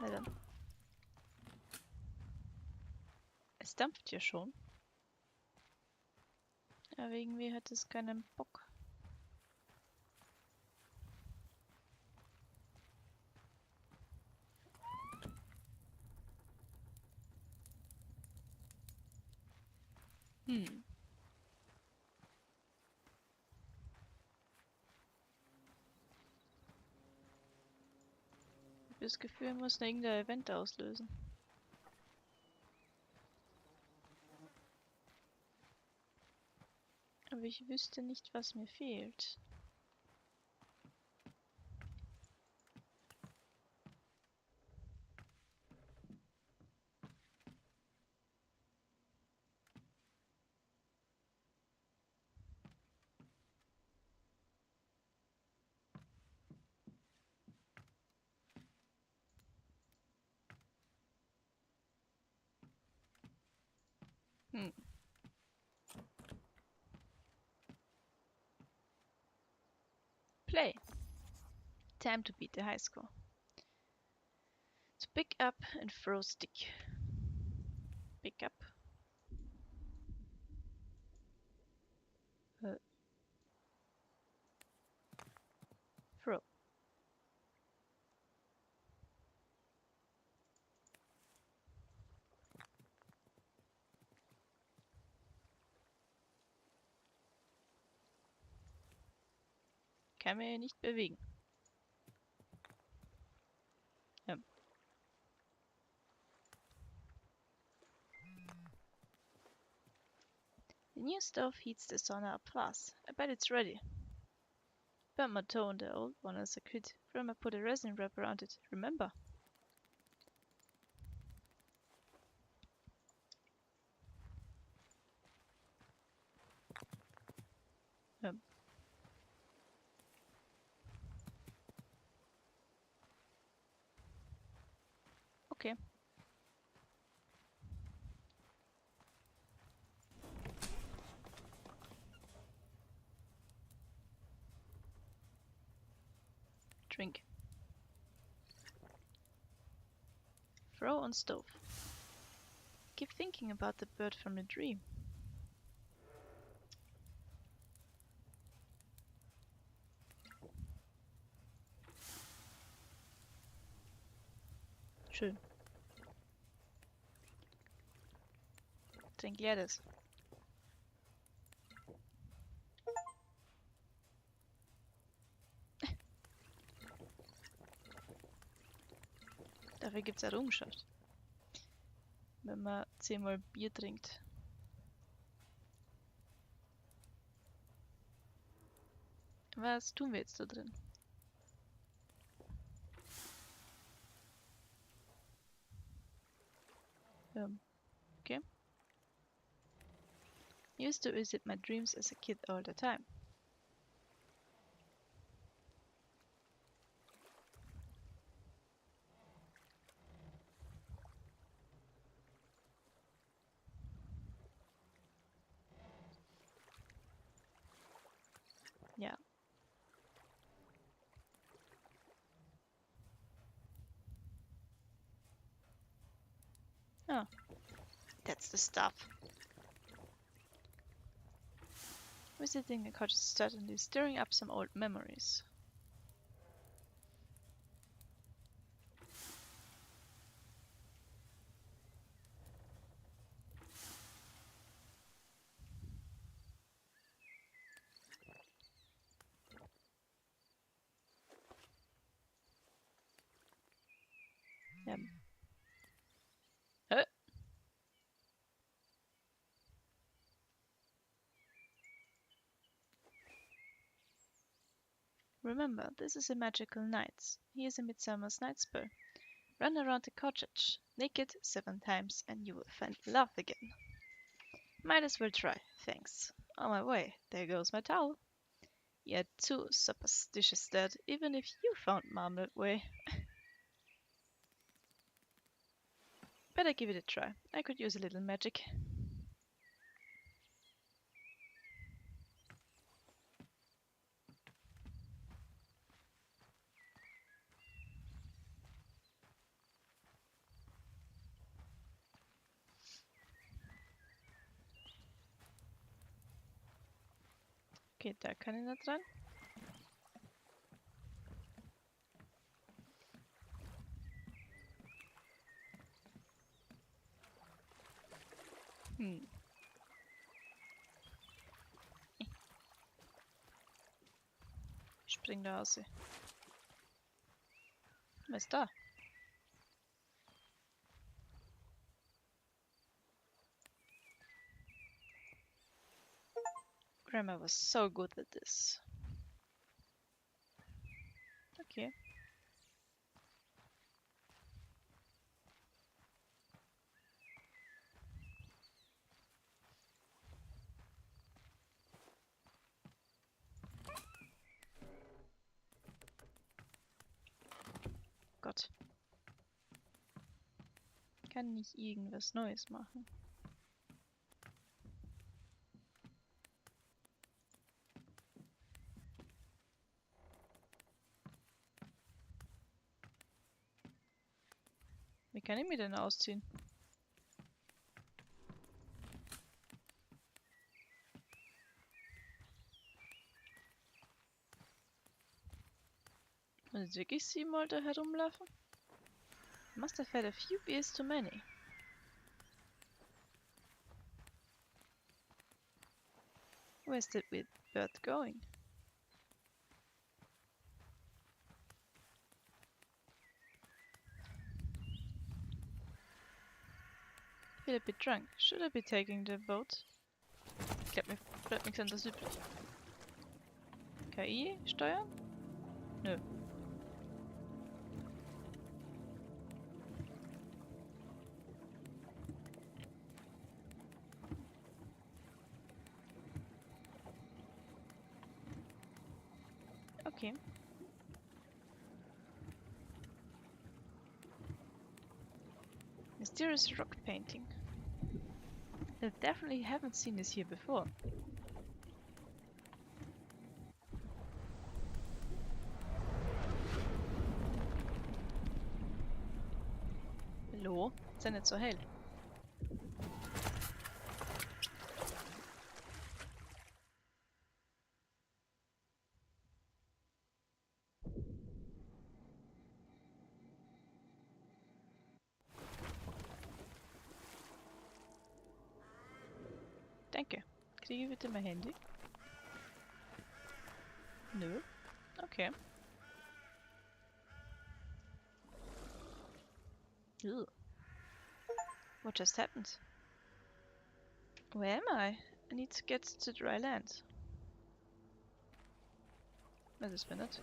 Speaker 1: Na dann. Es dampft ja schon. Aber irgendwie hat es keinen Bock. Ich habe das Gefühl, er muss irgendein Event auslösen. Aber ich wüsste nicht, was mir fehlt. Play. Time to beat the high score. To pick up and throw stick. Pick up. Throw. Kann man ja nicht bewegen. Ja. The new stove heats the sauna up fast. I bet it's ready. Burnt my toe on the old one as a kid. Grandma put a resin wrap around it. Remember? Okay. Drink. Throw on stove. Keep thinking about the bird from the dream. Schön. Trink leer das. Dafür gibt's Errungenschaft. Wenn man 10-mal Bier trinkt. Was tun wir jetzt da drin? Okay. Used to visit my dreams as a kid all the time. Ja. Oh. That's the stuff. Visiting the cottage is certainly stirring up some old memories. Ja. Remember, this is a magical night. Here's a midsummer's night spell. Run around the cottage, naked 7 times, and you will find love again. Might as well try, thanks. On my way, there goes my towel. You're too superstitious, Dad, even if you found Mom that way. Better give it a try. I could use a little magic. Okay, da kann ich nicht dran. Spring da raus. Was ist da? Grandma was so good at this. Okay. Gott. Kann nicht irgendwas Neues machen. Wie kann ich mich denn ausziehen? Muss ich wirklich 7 Mal da herumlaufen? Must have had a few beers too many. Where's that weird bird going? Feel a bit drunk. Should I be taking the boat? Ich glaube, mir bleibt nichts anderes übrig. KI steuern? Nö. Okay. Mysterious rock painting. I definitely haven't seen this here before. Hallo? Sei nicht so hell. Danke. Kriege ich bitte mein Handy? Nö. Okay. Ugh. What just happened? Where am I? I need to get to dry land. Was ist mir nicht?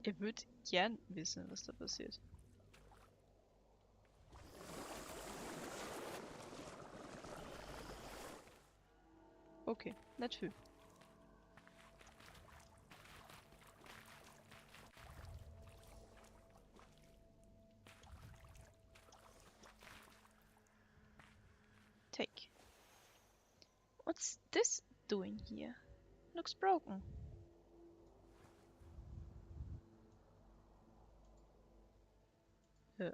Speaker 1: Ihr würdet gern wissen, was da passiert. Okay, nicht viel. Take. What's this doing here? Looks broken. Ja.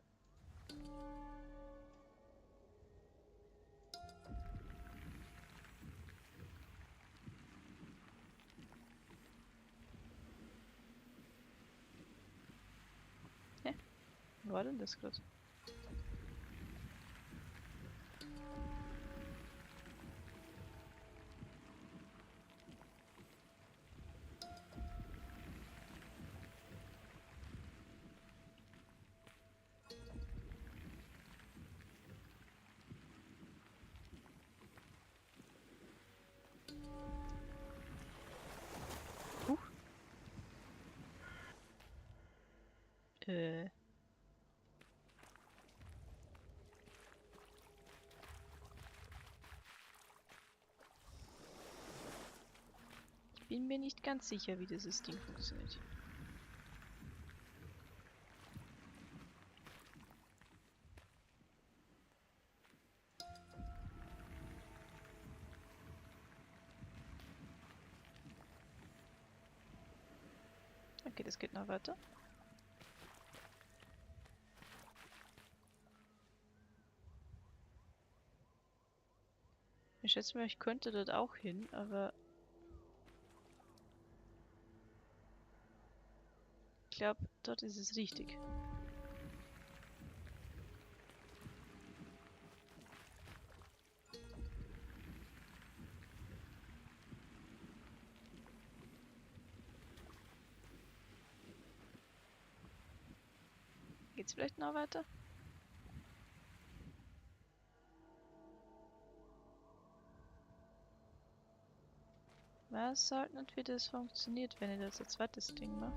Speaker 1: Hä? Wo war denn das gerade? Äh. Ich bin mir nicht ganz sicher, wie dieses Ding funktioniert. Okay, das geht noch weiter. Ich schätze mal, ich könnte dort auch hin, aber ich glaube, dort ist es richtig. Geht's vielleicht noch weiter? Was halt nicht, wie das funktioniert, wenn ich das als zweites Ding mache.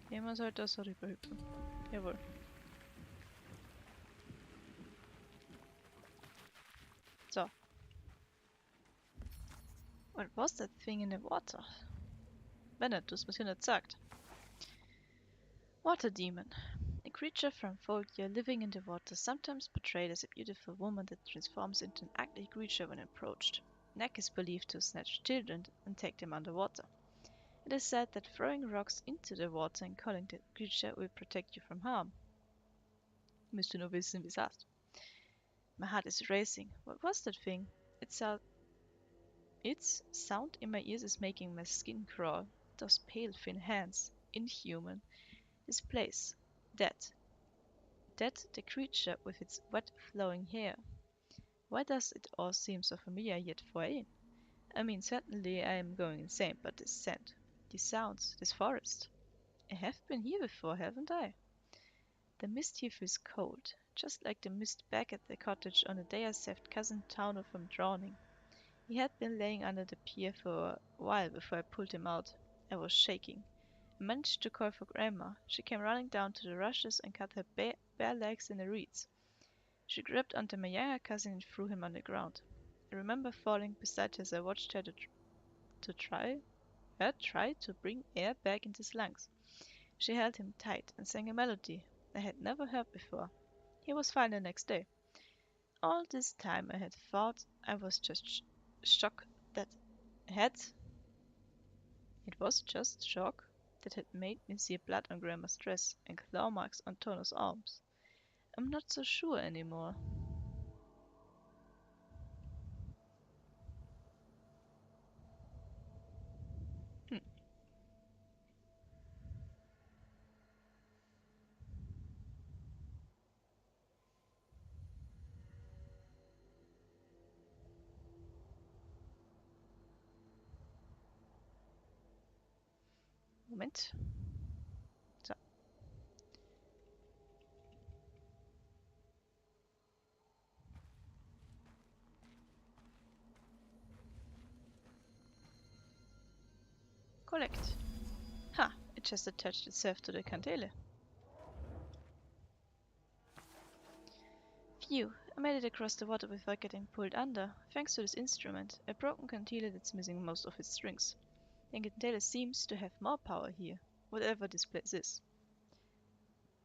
Speaker 1: Jemand sollte das rüberhüpfen. Jawohl. So. What was that thing in the water? Wenn nicht, du hast mir's hier nicht gesagt. Water Demon. A creature from Folkia living in the water, sometimes portrayed as a beautiful woman that transforms into an ugly creature when approached. Neck is believed to snatch children and take them underwater. It is said that throwing rocks into the water and calling the creature will protect you from harm. Müsst ihr nur wissen, wie's heißt. My heart is racing. What was that thing? Its sound in my ears is making my skin crawl. Those pale, thin hands. Inhuman. His place. Dead. Dead, the creature with its wet, flowing hair. Why does it all seem so familiar yet foreign? I mean, certainly I am going insane, but this scent, these sounds, this forest. I have been here before, haven't I? The mist here feels cold, just like the mist back at the cottage on the day I saved cousin Towner from drowning. He had been laying under the pier for a while before I pulled him out. I was shaking. I managed to call for Grandma. She came running down to the rushes and cut her bare legs in the reeds. She grabbed onto my younger cousin and threw him on the ground. I remember falling beside her as I watched her try to bring air back into his lungs. She held him tight and sang a melody I had never heard before. He was fine the next day. All this time I had thought I was just shock that had it was just shock that had made me see blood on Grandma's dress and claw marks on Tono's arms. I'm not so sure anymore. Hm. Moment. So, collect. Ha! It just attached itself to the candele. Phew! I made it across the water without getting pulled under, thanks to this instrument, a broken candela that's missing most of its strings. The candela seems to have more power here, whatever this place is.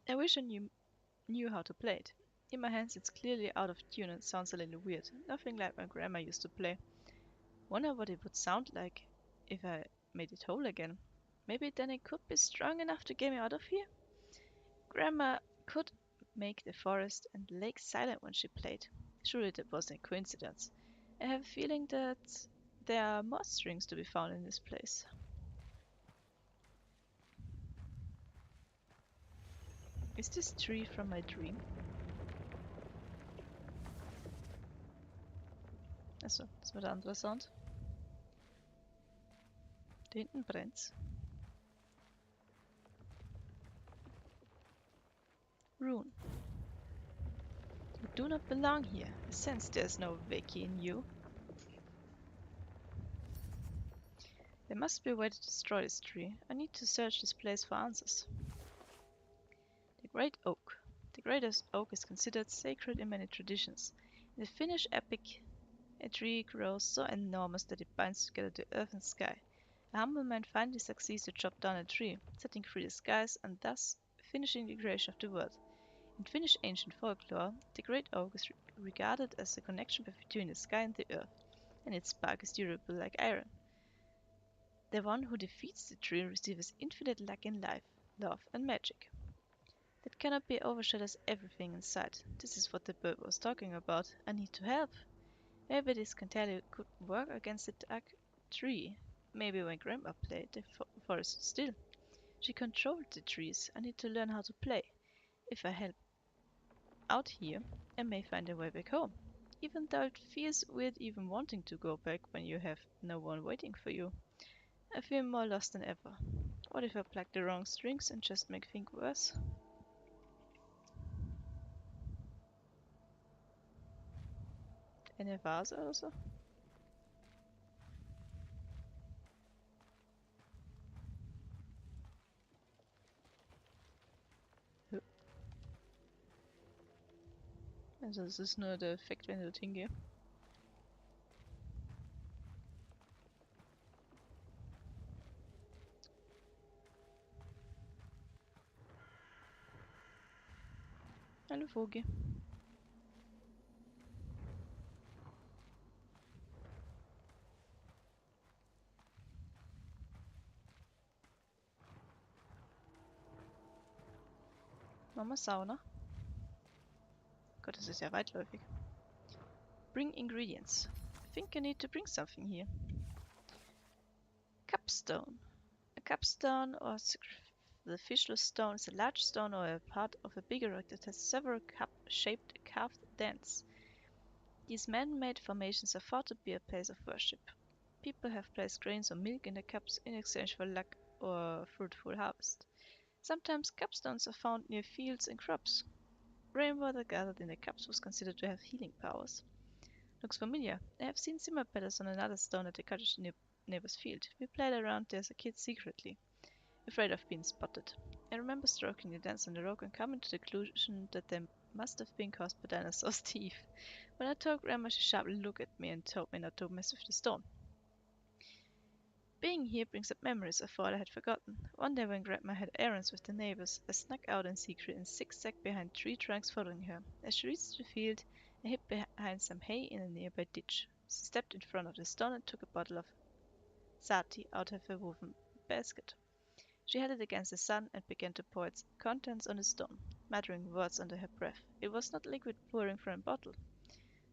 Speaker 1: I wish I knew how to play it. In my hands it's clearly out of tune and sounds a little weird, nothing like my grandma used to play. Wonder what it would sound like if I made it whole again. Maybe then it could be strong enough to get me out of here? Grandma could make the forest and the lake silent when she played. Surely that wasn't a coincidence. I have a feeling that there are more strings to be found in this place. Is this tree from my dream? Achso, das war der andere Sound. Da hinten brennt's. Rune. You do not belong here. I sense there's no Vicky in you. There must be a way to destroy this tree. I need to search this place for answers. The Great Oak. The greatest oak is considered sacred in many traditions. In the Finnish epic, a tree grows so enormous that it binds together the earth and sky. A humble man finally succeeds to chop down a tree, setting free the skies and thus finishing the creation of the world. In Finnish ancient folklore, the Great Oak is regarded as the connection between the sky and the earth, and its bark is durable like iron. The one who defeats the tree receives infinite luck in life, love, and magic. That cannot be overshadows everything inside. This is what the bird was talking about. I need to help. Maybe this cantaloupe could work against the dark tree. Maybe when Grandma played, the forest was still. She controlled the trees. I need to learn how to play. If I help out here, I may find a way back home. Even though it feels weird even wanting to go back when you have no one waiting for you. I feel more lost than ever. What if I pluck the wrong strings and just make things worse? Eine Vase oder so? Also es ist nur der Effekt, wenn ich dort hingehe. Hallo Vogel. Mama Sauna. Gott, das ist ja weitläufig. Bring ingredients. I think I need to bring something here. Capstone. A capstone or the fishless stone is a large stone or a part of a bigger rock that has several cup-shaped carved dents. These man-made formations are thought to be a place of worship. People have placed grains or milk in the cups in exchange for luck or fruitful harvest. Sometimes capstones are found near fields and crops. Rainwater gathered in the cups was considered to have healing powers. Looks familiar. I have seen similar patterns on another stone at the cottage neighbor's field. We played around there as a kid secretly, afraid of being spotted. I remember stroking the dents on the rock and coming to the conclusion that they must have been caused by dinosaurs' teeth. When I told Grandma, she sharply looked at me and told me not to mess with the stone. Being here brings up memories of what I had forgotten. One day when Grandma had errands with the neighbors, I snuck out in secret and zigzagged behind tree trunks following her. As she reached the field, I hid behind some hay in a nearby ditch. She stepped in front of the stone and took a bottle of sati out of her woven basket. She held it against the sun and began to pour its contents on the stone, muttering words under her breath. It was not liquid pouring from a bottle.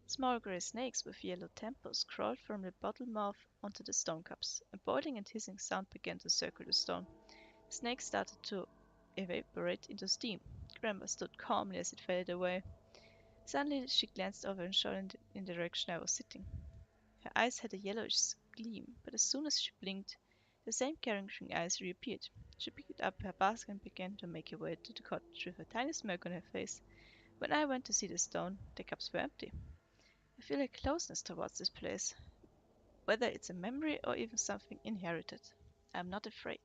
Speaker 1: Small grey snakes with yellow temples crawled from the bottle mouth onto the stone cups. A boiling and hissing sound began to circle the stone. The snakes started to evaporate into steam. Grandma stood calmly as it faded away. Suddenly she glanced over and shot in the direction I was sitting. Her eyes had a yellowish gleam, but as soon as she blinked, the same caring eyes reappeared. She picked up her basket and began to make her way to the cottage with a tiny smirk on her face. When I went to see the stone, the cups were empty. I feel a closeness towards this place, whether it's a memory or even something inherited. I'm not afraid.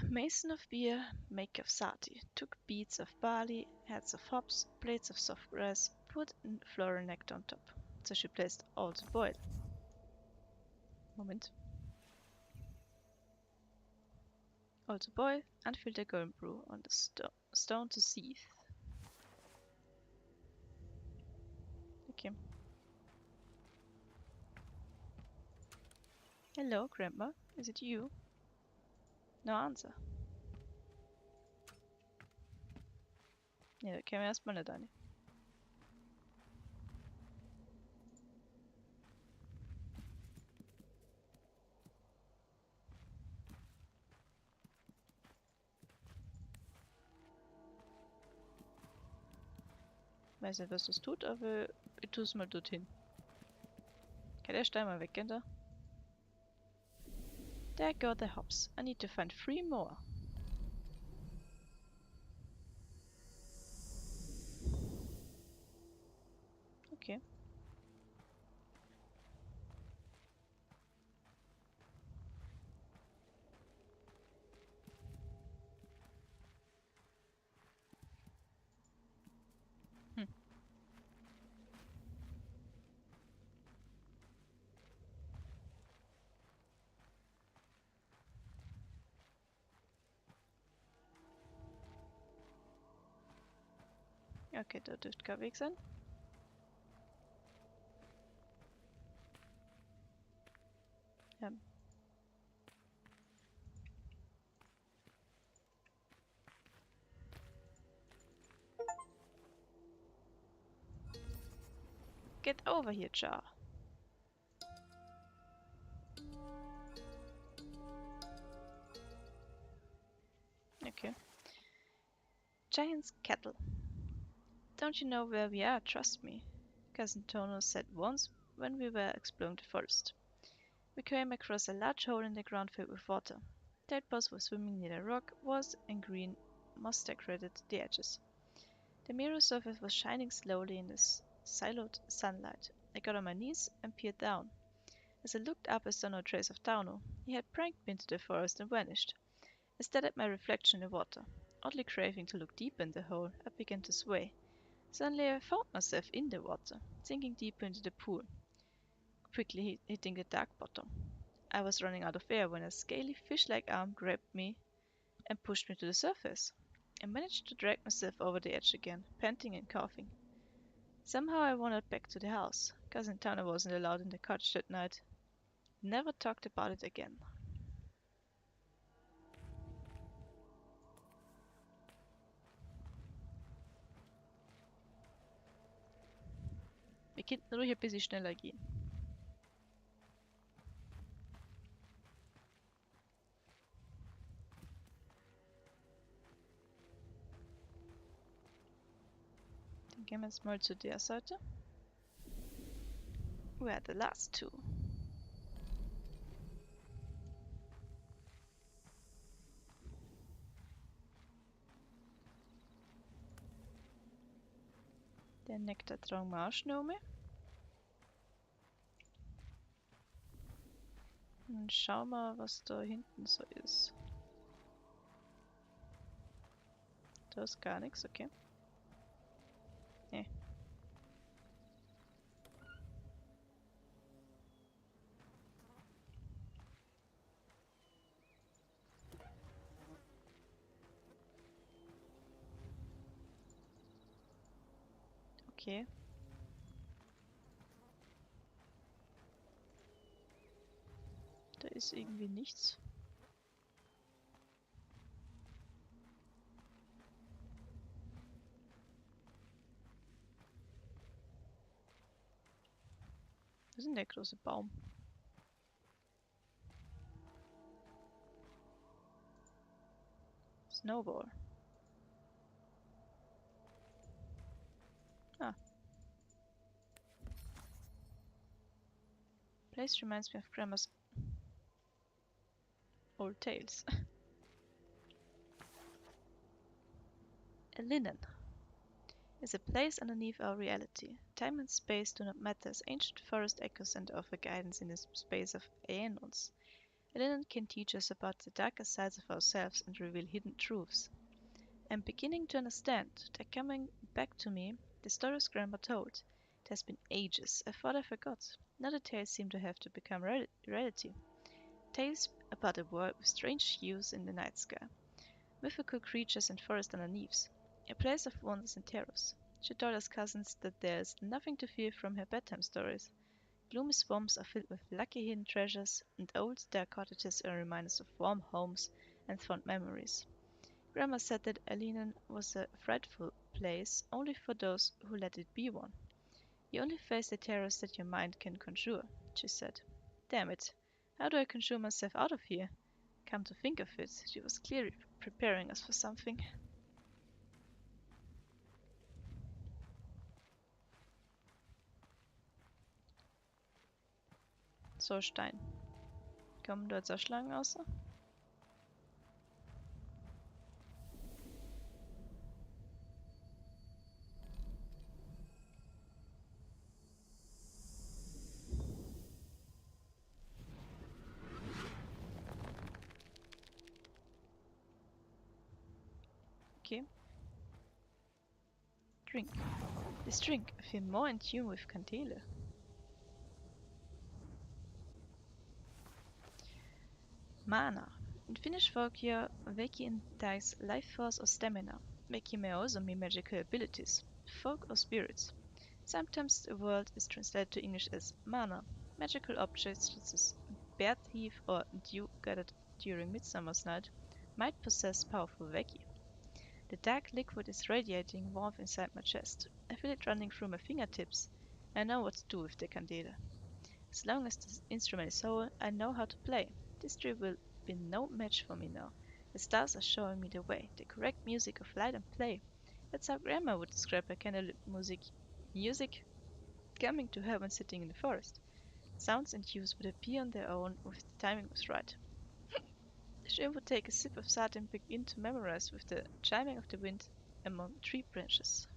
Speaker 1: Mason of beer, make of sati, took beads of barley, heads of hops, blades of soft grass, put floral nectar on top. So she placed all to boil. Moment. All to boil, unfiltered golden brew on the stone to seethe. Okay. Hello, Grandma. Is it you? No answer. Ja, det kan vi erstmal nicht an. Weiß nicht, was das tut, aber ich tue es mal dorthin. Kann der Stein mal weggehen da? There go the hops. I need to find 3 more. Okay. Hm. Okay, da dürfte kein Weg sein. Ja. Get over here, Jar. Okay. Giant's kettle. Don't you know where we are? Trust me, Cousin Tono said once when we were exploring the forest. We came across a large hole in the ground filled with water. Tadpoles were swimming near the rock, walls and green moss decorated the edges. The mirror surface was shining slowly in the siloed sunlight. I got on my knees and peered down. As I looked up, I saw no trace of Tauno. He had pranked me into the forest and vanished. I stared at my reflection in the water. Oddly craving to look deeper in the hole, I began to sway. Suddenly I found myself in the water, sinking deeper into the pool, quickly hitting the dark bottom. I was running out of air when a scaly fish-like arm grabbed me and pushed me to the surface. I managed to drag myself over the edge again, panting and coughing. Somehow I wandered back to the house. Cousin Tana wasn't allowed in the cottage that night. Never talked about it again. Wir könnten ruhig ein bisschen schneller gehen. Dann gehen wir jetzt mal zu der Seite. Where are the last 2? Den Nektar tragen wir auch schnell um. Dann schau mal, was da hinten so ist. Da ist gar nichts, okay. Nee. Okay. Da ist irgendwie nichts. Was ist denn der große Baum? Snowball. Ah. Place reminds me of Grandma's old tales. A linen is a place underneath our reality. Time and space do not matter as ancient forest echoes and offer guidance in the space of aeons. A linen can teach us about the darker sides of ourselves and reveal hidden truths. I'm beginning to understand. They're coming back to me. The stories Grandma told. It has been ages. I thought I forgot. Now the tales seem to have to become reality. Tales about a world with strange hues in the night sky. Mythical creatures and forest underneath. A place of wonders and terrors. She told us cousins that there is nothing to fear from her bedtime stories. Gloomy swamps are filled with lucky hidden treasures, and old dark cottages are reminders of warm homes and fond memories. Grandma said that Alinen was a frightful place only for those who let it be one. You only face the terrors that your mind can conjure, she said. Damn it, how do I conjure myself out of here? Come to think of it, she was clearly preparing us for something. So, Stein. Kommen da jetzt auch Schlangen raus? Okay. Drink. This drink, I feel more in tune with Kantele. Mana. In Finnish folklore, Veki implies life force or stamina. Veki may also mean magical abilities, folk or spirits. Sometimes the word is translated to English as mana. Magical objects such as bear teeth or dew gathered during Midsummer's Night might possess powerful Veki. The dark liquid is radiating warmth inside my chest. I feel it running through my fingertips. I know what to do with the candela. As long as the instrument is whole, I know how to play. This tree will be no match for me now. The stars are showing me the way, the correct music of light and play. That's how Grandma would describe her candle music. Music coming to her when sitting in the forest. Sounds and hues would appear on their own if the timing was right. Jim would take a sip of salt and begin to memorize with the chiming of the wind among tree branches.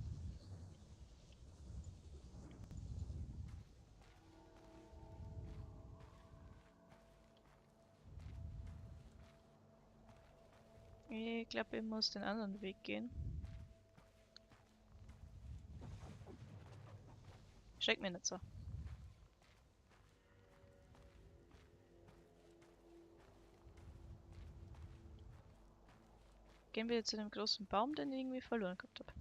Speaker 1: Ich glaube, ich muss den anderen Weg gehen. Schreck mir nicht so. Gehen wir zu dem großen Baum, den ich irgendwie verloren gehabt habe.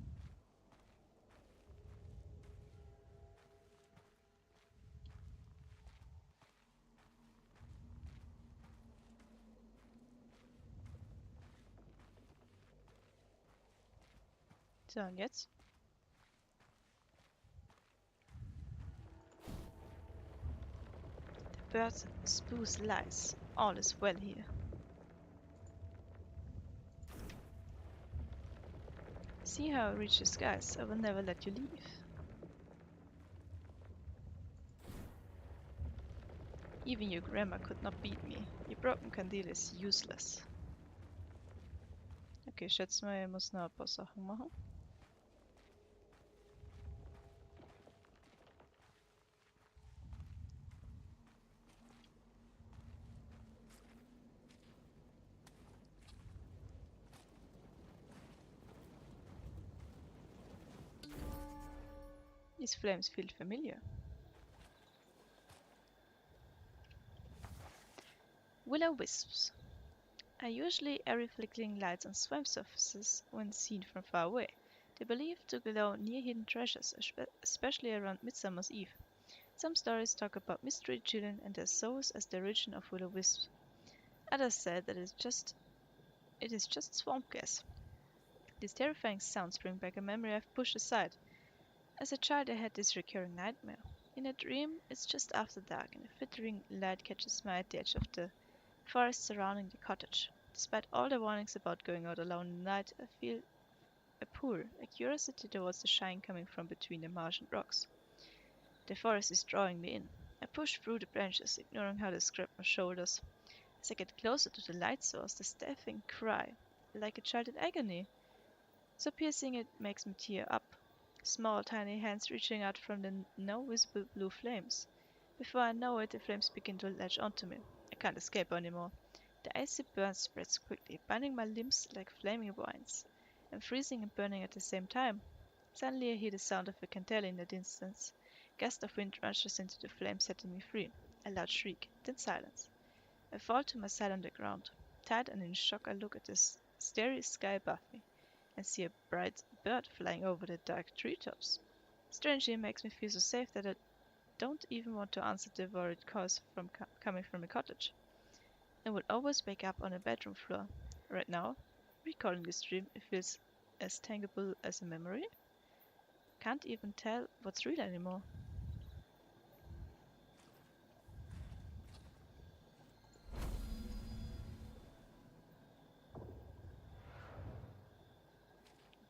Speaker 1: So, und jetzt? The birds spews lies. All is well here. See how I reach the skies. I will never let you leave. Even your grandma could not beat me. Your broken candle is useless. Okay, ich schätze mal, ich muss noch ein paar Sachen machen. These flames feel familiar. Will-o-wisps are usually airy flickering lights on swamp surfaces when seen from far away. They're believed to glow near hidden treasures, especially around Midsummer's Eve. Some stories talk about mystery children and their souls as the origin of will-o-wisps. Others said that it is just swamp gas. These terrifying sounds bring back a memory I've pushed aside. As a child, I had this recurring nightmare. In a dream, it's just after dark, and a flickering light catches me at the edge of the forest surrounding the cottage. Despite all the warnings about going out alone in the night, I feel a pull, a curiosity towards the shine coming from between the marsh and rocks. The forest is drawing me in. I push through the branches, ignoring how they scrape my shoulders. As I get closer to the light source, the stabbing cry, like a child in agony, so piercing it makes me tear up. Small, tiny hands reaching out from the now visible blue flames. Before I know it, the flames begin to latch onto me. I can't escape anymore. The icy burn spreads quickly, binding my limbs like flaming vines. I'm freezing and burning at the same time. Suddenly I hear the sound of a candle in the distance. A gust of wind rushes into the flames, setting me free. A loud shriek, then silence. I fall to my side on the ground. Tired and in shock, I look at the starry sky above me and see a bright bird flying over the dark treetops. Strangely, it makes me feel so safe that I don't even want to answer the worried calls coming from the cottage. I would always wake up on the bedroom floor. Right now, recalling this dream, it feels as tangible as a memory. Can't even tell what's real anymore.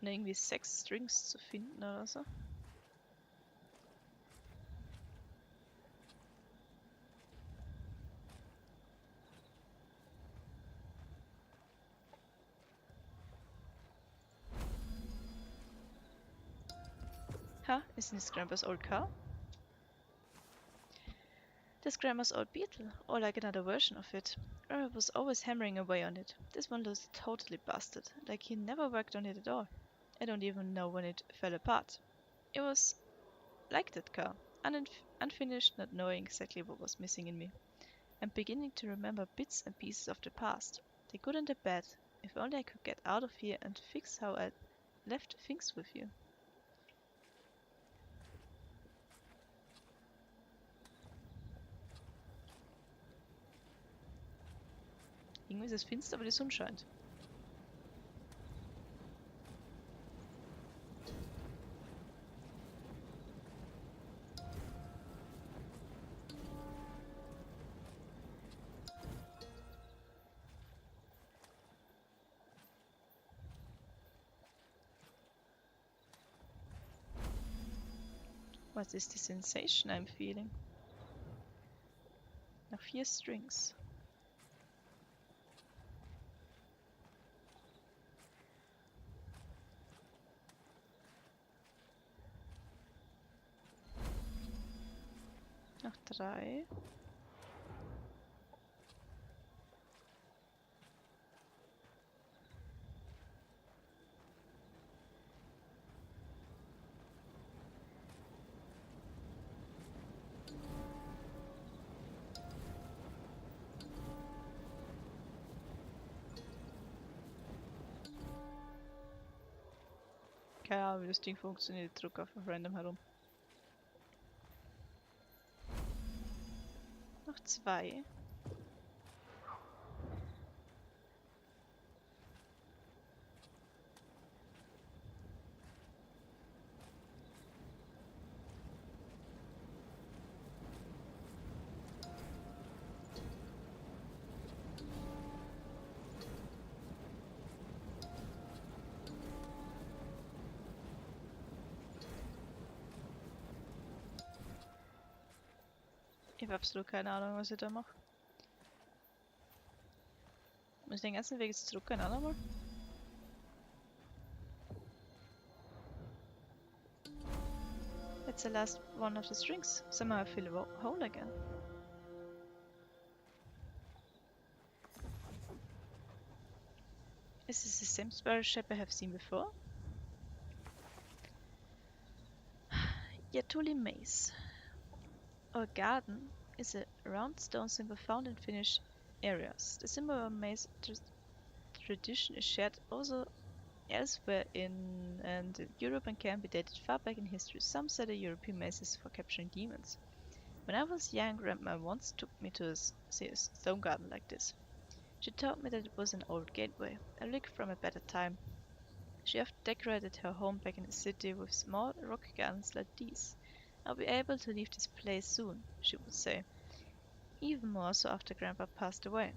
Speaker 1: Und irgendwie 6 Strings zu finden oder so. Huh? Isn't this Grandpa's old car? This Grandma's old Beetle, or like another version of it. Grandma was always hammering away on it. This one looks totally busted, like he never worked on it at all. I don't even know when it fell apart. It was like that car, unfinished, not knowing exactly what was missing in me. I'm beginning to remember bits and pieces of the past, the good and the bad. If only I could get out of here and fix how I left things with you. Irgendwie ist es finster, aber die Sonne scheint. What is the sensation I'm feeling? Noch 4 Strings. Noch 3. Keine Ahnung, wie das Ding funktioniert. Ich drücke einfach random herum. Noch 2. Ich habe absolut keine Ahnung, was ich da mache. Muss ich den ganzen Weg jetzt zurück, keine Ahnung mal? It's the last one of the strings. Somehow I feel whole again. Is this the same spiral shape I have seen before? Yatuli Maze. Our garden is a round stone symbol found in Finnish areas. The symbol of maze tradition is shared also elsewhere in Europe and can be dated far back in history. Some say the European maze is for capturing demons. When I was young, Grandma once took me to see a stone garden like this. She told me that it was an old gateway, a relic from a better time. She often decorated her home back in the city with small rock gardens like these. I'll be able to leave this place soon, she would say. Even more so after Grandpa passed away.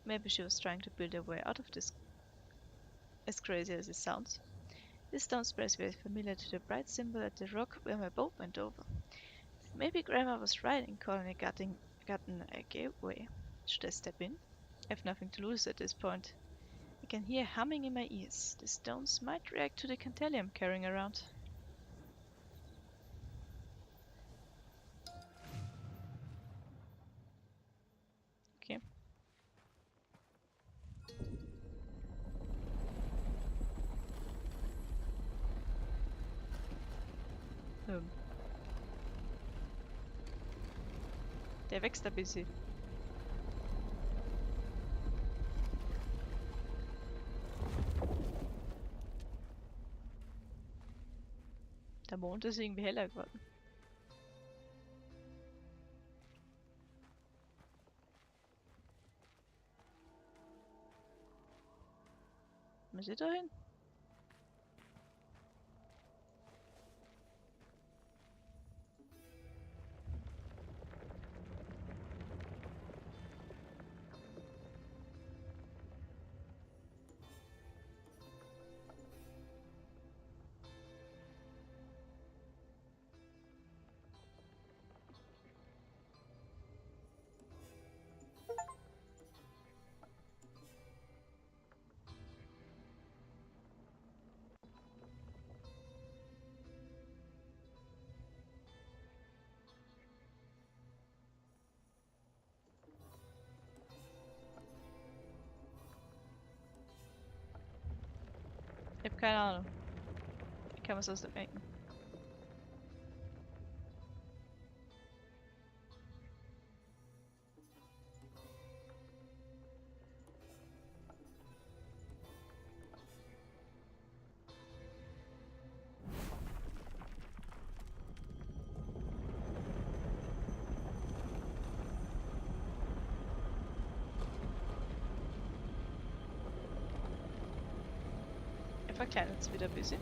Speaker 1: Maybe she was trying to build a way out of this, as crazy as it sounds. This stone square is very familiar to the bright symbol at the rock where my boat went over. Maybe Grandma was right in calling a garden a gateway. Should I step in? I have nothing to lose at this point. I can hear humming in my ears. The stones might react to the candelabra I'm carrying around. Okay. Der wächst ein bisschen. Der Mond ist irgendwie heller geworden. Muss ich da hin? Ich hab keine Ahnung. Ich kann was aus dem denken. Er verkleinert es wieder ein bisschen.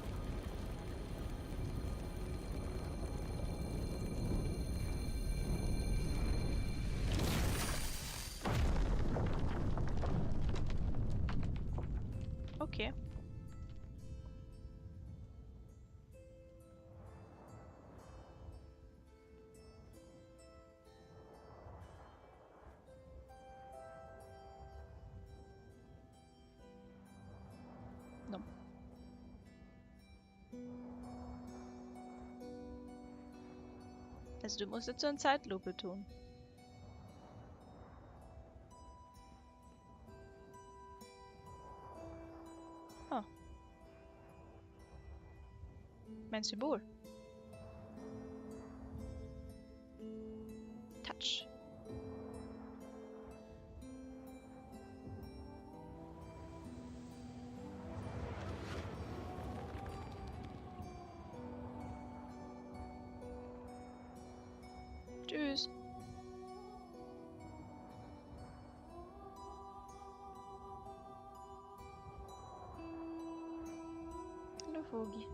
Speaker 1: Okay. No. Also du musst jetzt so eine Zeitlupe tun. Ah. Mein Symbol. Touch. Tschüss. Hallo Vogel.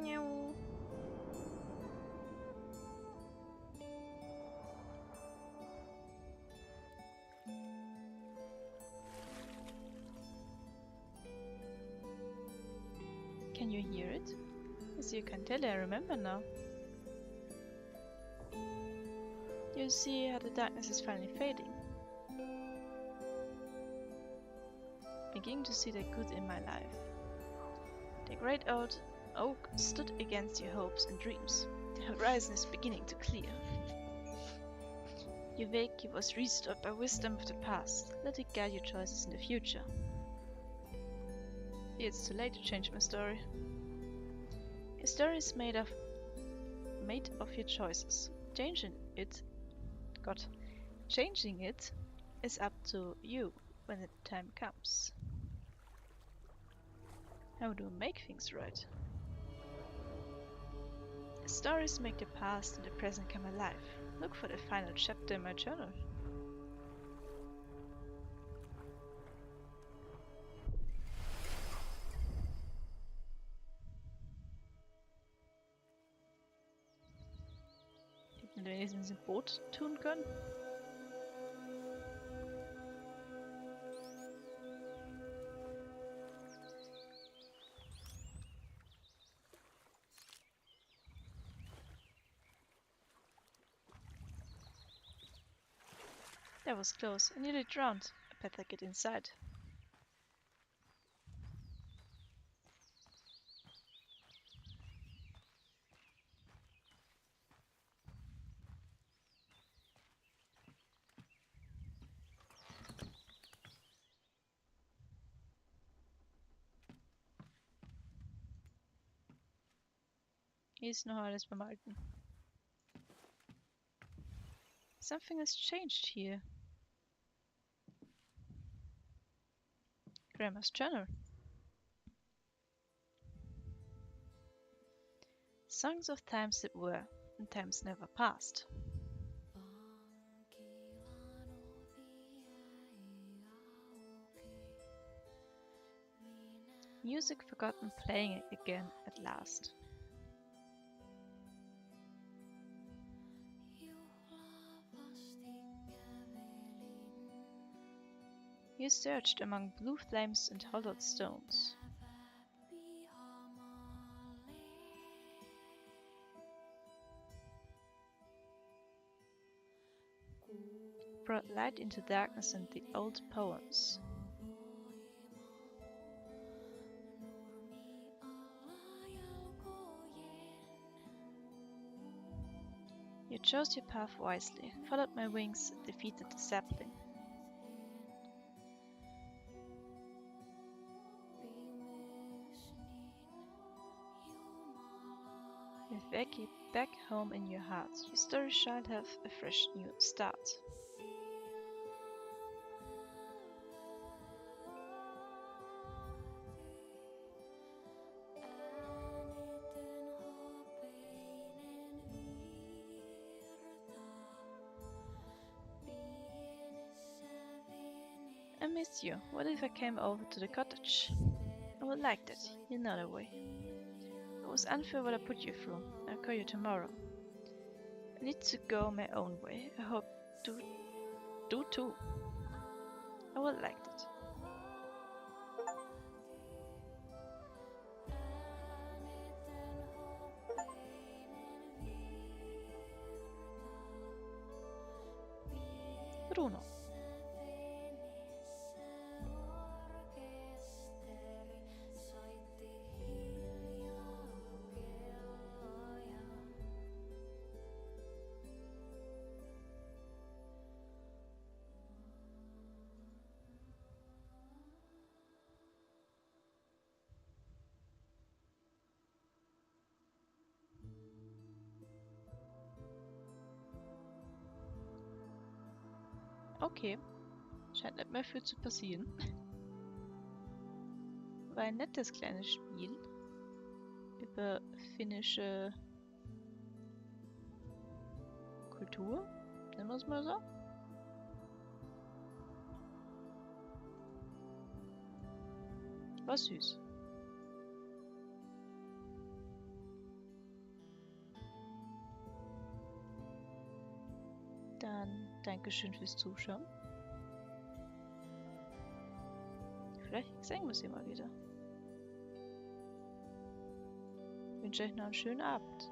Speaker 1: Miau. Can you hear it? Yes, you can tell, I remember now. You see how the darkness is finally fading. Beginning to see the good in my life. The great oak stood against your hopes and dreams. The horizon is beginning to clear. You wake, you was restored by wisdom of the past. Let it guide your choices in the future. It's too late to change my story. Your story is made of your choices. Changing it is up to you when the time comes. How do I make things right? Stories make the past and the present come alive. Look for the final chapter in my journal. Hätten wir wenigstens ein Boot tun können? That was close. I nearly drowned. I better get inside. Hier ist noch alles beim Alten. Something has changed here. Grandma's journal. Songs of times that were, and times never past. Music forgotten playing again at last. You searched among blue flames and hollowed stones. Brought light into darkness and the old poems. You chose your path wisely, followed my wings, defeated the sapling. With Becky back home in your heart, your story shall have a fresh new start. I miss you. What if I came over to the cottage? I would like that, in another way. It was unfair what I put you through. I'll call you tomorrow. I need to go my own way. I hope you do too. I would like that. Bruno. Okay, scheint nicht mehr viel zu passieren. War ein nettes kleines Spiel über finnische Kultur, nennen wir es mal so. War süß. Dann Dankeschön fürs Zuschauen. Vielleicht sehen wir sie mal wieder. Ich wünsche euch noch einen schönen Abend.